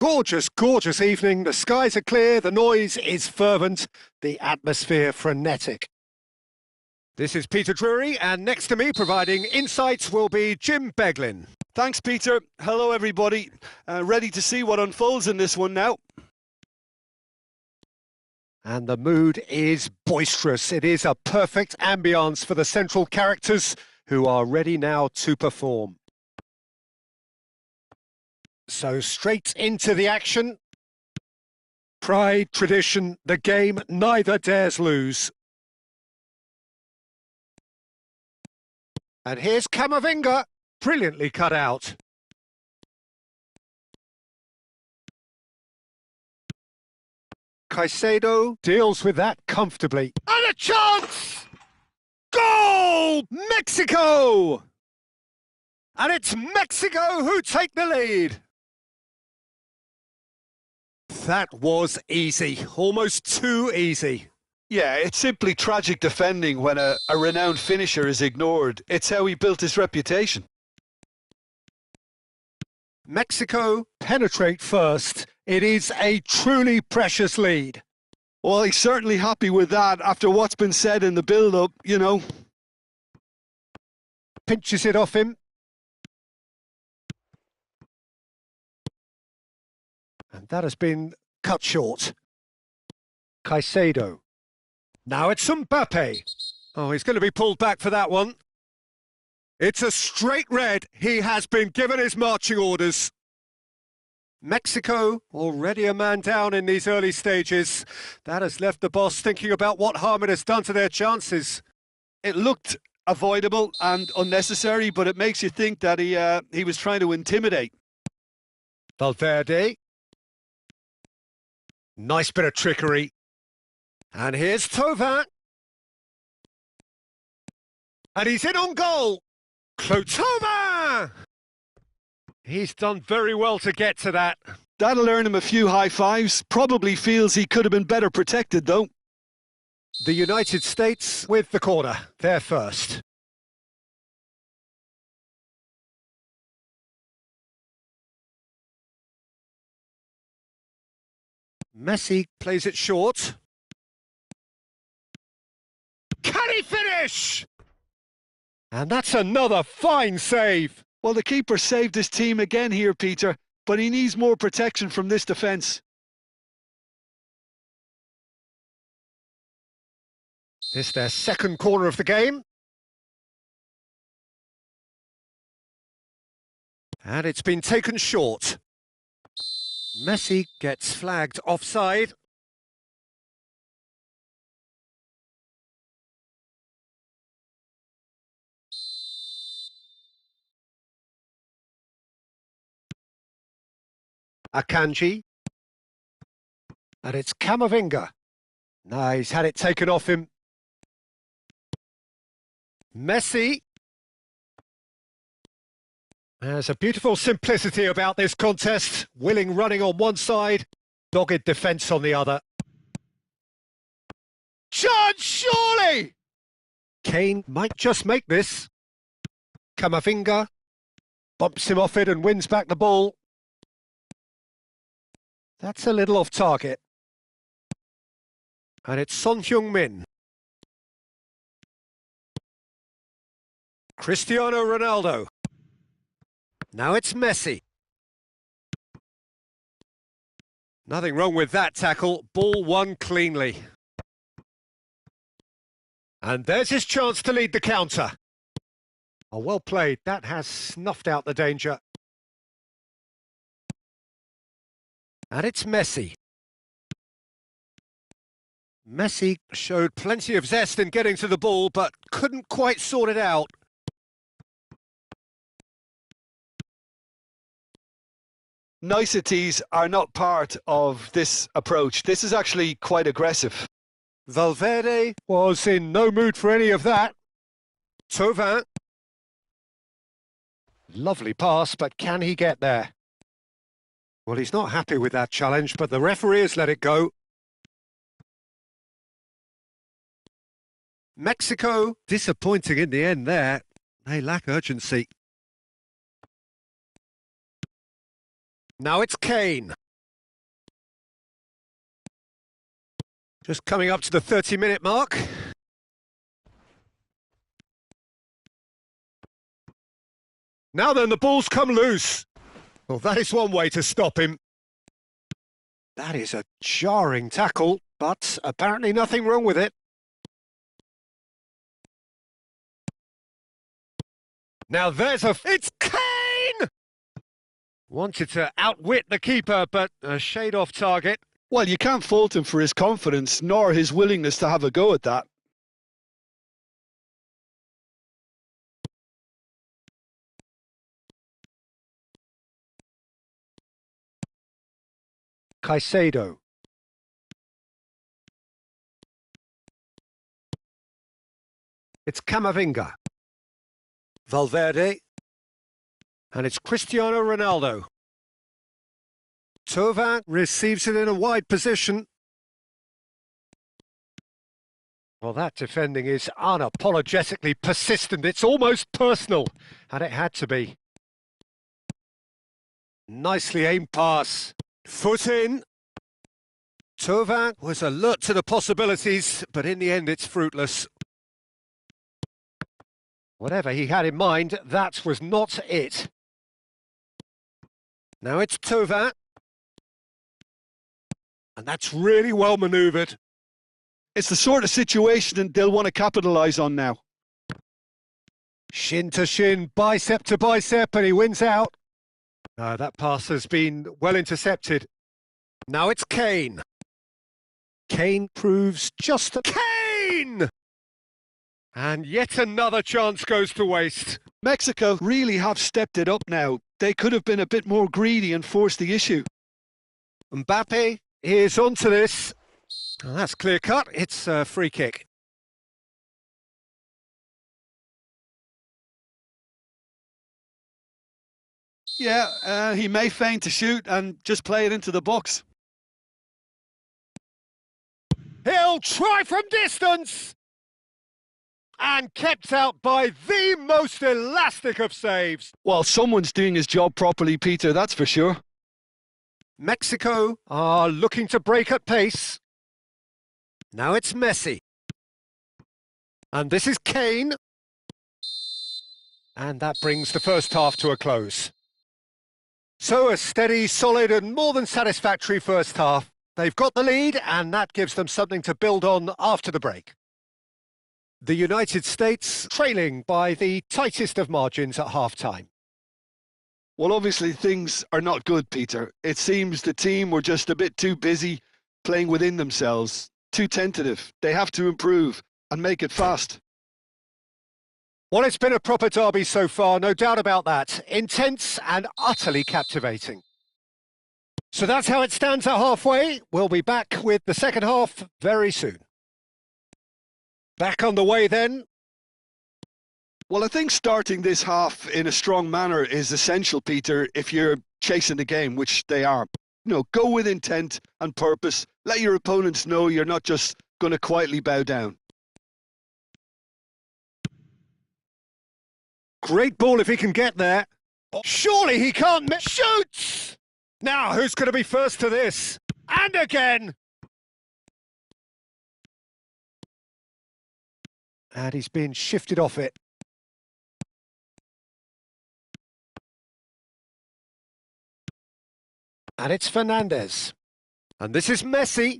Gorgeous, gorgeous evening. The skies are clear. The noise is fervent. The atmosphere frenetic. This is Peter Drury, and next to me providing insights will be Jim Beglin. Thanks, Peter. Hello, everybody. Ready to see what unfolds in this one now. And the mood is boisterous. It is a perfect ambience for the central characters who are ready now to perform. So straight into the action. Pride, tradition, the game neither dares lose. And here's Camavinga, brilliantly cut out. Caicedo deals with that comfortably. And a chance! Goal! Mexico! And it's Mexico who take the lead. That was easy, almost too easy. Yeah, it's simply tragic defending when a renowned finisher is ignored. It's how he built his reputation. Mexico penetrate first. It is a truly precious lead. Well, he's certainly happy with that after what's been said in the build-up, you know. Pinches it off him. And that has been cut short. Caicedo. Now it's Mbappe. Oh, he's going to be pulled back for that one. It's a straight red. He has been given his marching orders. Mexico, already a man down in these early stages. That has left the boss thinking about what harm it has done to their chances. It looked avoidable and unnecessary, but it makes you think that he was trying to intimidate. Valverde. Nice bit of trickery. And here's Thauvin. And he's in on goal. Claude Thauvin! He's done very well to get to that. That'll earn him a few high fives. Probably feels he could have been better protected, though. The United States with the corner. They're first. Messi plays it short. Can he finish? And that's another fine save. Well, the keeper saved his team again here, Peter, but he needs more protection from this defence. This their second corner of the game. And it's been taken short. Messi gets flagged offside. Akanji. And it's Camavinga. No, he's had it taken off him. Messi. There's a beautiful simplicity about this contest. Willing running on one side, dogged defence on the other. Chance, surely! Kane might just make this. Camavinga bumps him off it and wins back the ball. That's a little off target. And it's Son Heung-min. Cristiano Ronaldo. Now it's Messi. Nothing wrong with that tackle. Ball won cleanly. And there's his chance to lead the counter. Oh, well played. That has snuffed out the danger. And it's Messi. Messi showed plenty of zest in getting to the ball, but couldn't quite sort it out. Niceties are not part of this approach. This is actually quite aggressive. Valverde was in no mood for any of that. Thauvin. Lovely pass, but can he get there? Well, he's not happy with that challenge, but the referee has let it go. Mexico, disappointing in the end there. They lack urgency. Now it's Kane. Just coming up to the 30-minute mark. Now then, the ball's come loose. Well, that is one way to stop him. That is a jarring tackle, but apparently nothing wrong with it. Now there's it's Kane! Wanted to outwit the keeper, but a shade off target. Well, you can't fault him for his confidence, nor his willingness to have a go at that. Caicedo. It's Camavinga. Valverde. And it's Cristiano Ronaldo. Thauvin receives it in a wide position. Well, that defending is unapologetically persistent. It's almost personal, and it had to be. Nicely aimed pass. Foot in. Thauvin was alert to the possibilities, but in the end it's fruitless. Whatever he had in mind, that was not it. Now it's Thauvin. And that's really well manoeuvred. It's the sort of situation they'll want to capitalise on now. Shin to shin, bicep to bicep, and he wins out. That pass has been well intercepted. Now it's Kane. Kane proves just Kane! And yet another chance goes to waste. Mexico really have stepped it up now. They could have been a bit more greedy and forced the issue. Mbappe is onto this. Oh, that's clear cut. It's a free kick. Yeah, he may feign to shoot and just play it into the box. He'll try from distance! And kept out by the most elastic of saves. Well, someone's doing his job properly, Peter, that's for sure. Mexico are looking to break at pace. Now it's Messi. And this is Kane. And that brings the first half to a close. So a steady, solid and more than satisfactory first half. They've got the lead and that gives them something to build on after the break. The United States trailing by the tightest of margins at half-time. Well, obviously things are not good, Peter. It seems the team were just a bit too busy playing within themselves, too tentative. They have to improve and make it fast. Well, it's been a proper derby so far, no doubt about that. Intense and utterly captivating. So that's how it stands at halfway. We'll be back with the second half very soon. Back on the way then. Well, I think starting this half in a strong manner is essential, Peter, if you're chasing the game, which they are. You know, go with intent and purpose. Let your opponents know you're not just going to quietly bow down. Great ball if he can get there. Surely he can't shoots! Now, who's going to be first to this? And again! And he's been shifted off it. And it's Fernandez. And this is Messi.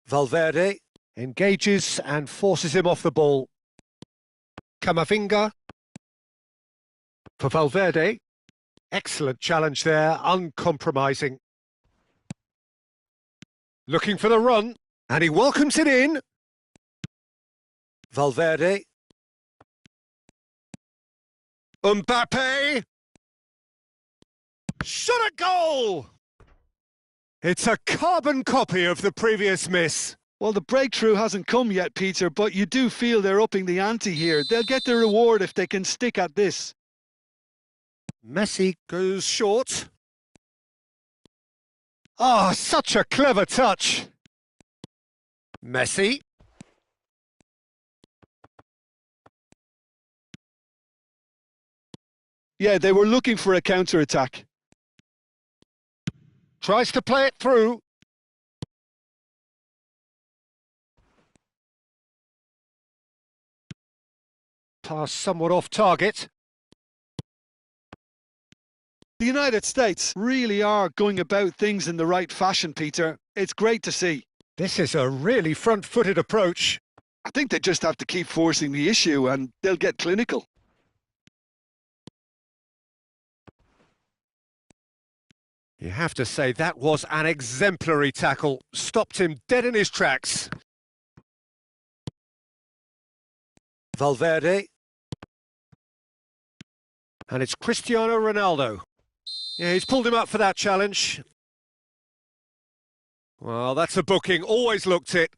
Valverde engages and forces him off the ball. Camavinga. For Valverde. Excellent challenge there, uncompromising. Looking for the run. And he welcomes it in. Valverde. Mbappe. Shot a goal! It's a carbon copy of the previous miss. Well, the breakthrough hasn't come yet, Peter, but you do feel they're upping the ante here. They'll get their reward if they can stick at this. Messi goes short. Ah, such a clever touch. Messi. Yeah, they were looking for a counter-attack. Tries to play it through. Pass somewhat off target. The United States really are going about things in the right fashion, Peter. It's great to see. This is a really front-footed approach. I think they just have to keep forcing the issue and they'll get clinical. You have to say that was an exemplary tackle. Stopped him dead in his tracks. Valverde. And it's Cristiano Ronaldo. Yeah, he's pulled him up for that challenge. Well, that's a booking. Always looked it.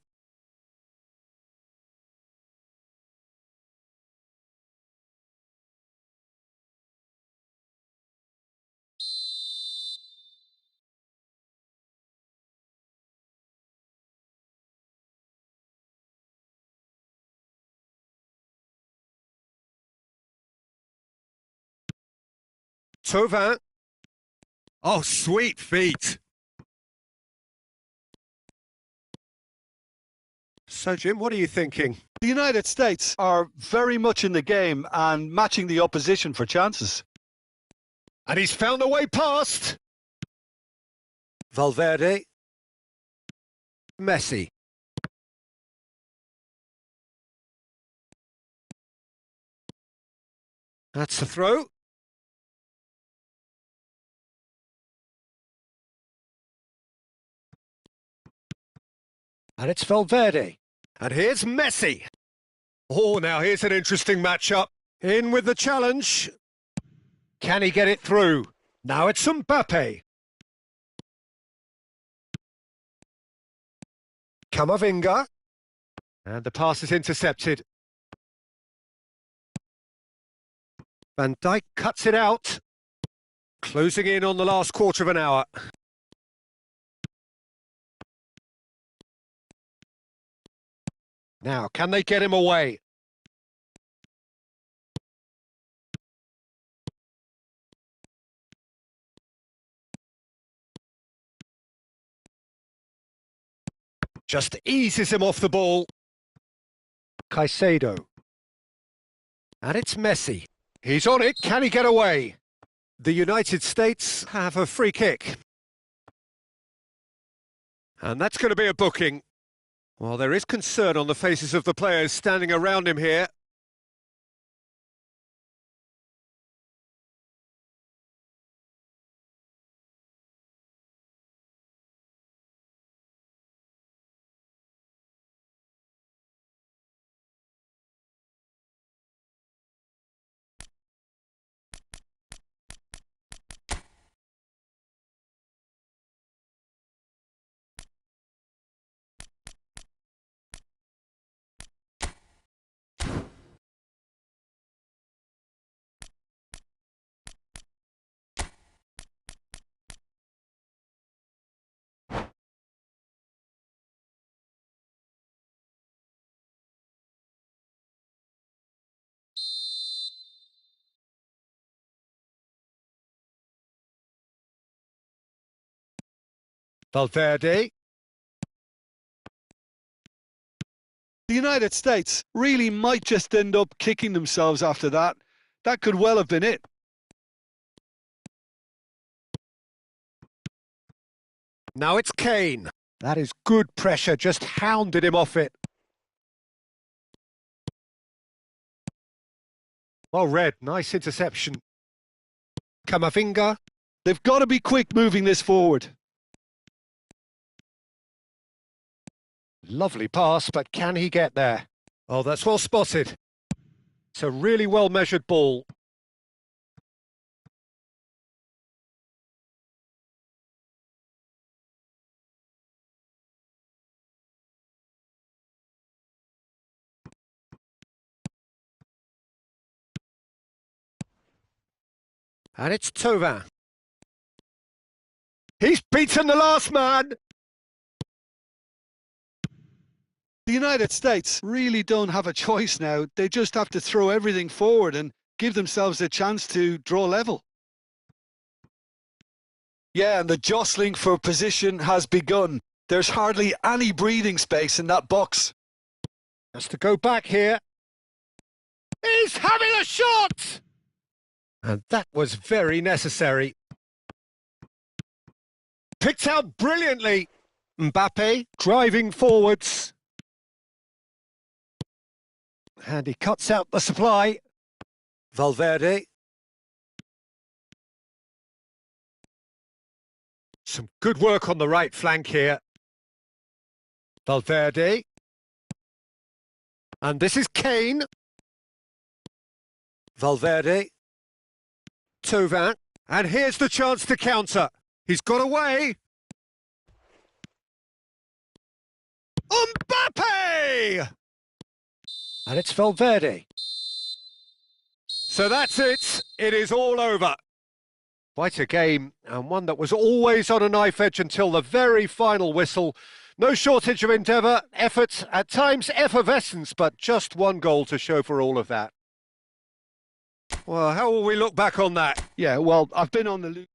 Thauvin. Oh, sweet feet. So, Jim, what are you thinking? The United States are very much in the game and matching the opposition for chances. And he's found a way past. Valverde. Messi. That's the throw. And it's Valverde. And here's Messi. Oh, now here's an interesting matchup. In with the challenge. Can he get it through? Now it's Mbappe. Camavinga. And the pass is intercepted. Van Dijk cuts it out. Closing in on the last quarter of an hour. Now, can they get him away? Just eases him off the ball. Caicedo. And it's Messi. He's on it. Can he get away? The United States have a free kick. And that's going to be a booking. Well, there is concern on the faces of the players standing around him here. Valverde. The United States really might just end up kicking themselves after that. That could well have been it. Now it's Kane. That is good pressure, just hounded him off it. Well read, nice interception. Camavinga. They've got to be quick moving this forward. Lovely pass, but can he get there? Oh, that's well spotted. It's a really well-measured ball. And it's Thauvin. He's beaten the last man! The United States really don't have a choice now. They just have to throw everything forward and give themselves a chance to draw level. Yeah, and the jostling for position has begun. There's hardly any breathing space in that box. Has to go back here. He's having a shot! And that was very necessary. Picked out brilliantly. Mbappe driving forwards. And he cuts out the supply. Valverde. Some good work on the right flank here. Valverde. And this is Kane. Valverde. Thauvin. And here's the chance to counter. He's got away. Mbappe! And it's Valverde. So that's it. It is all over. Quite a game, and one that was always on a knife edge until the very final whistle. No shortage of endeavour, effort, at times effervescence, but just one goal to show for all of that. Well, how will we look back on that? Yeah, well, I've been on the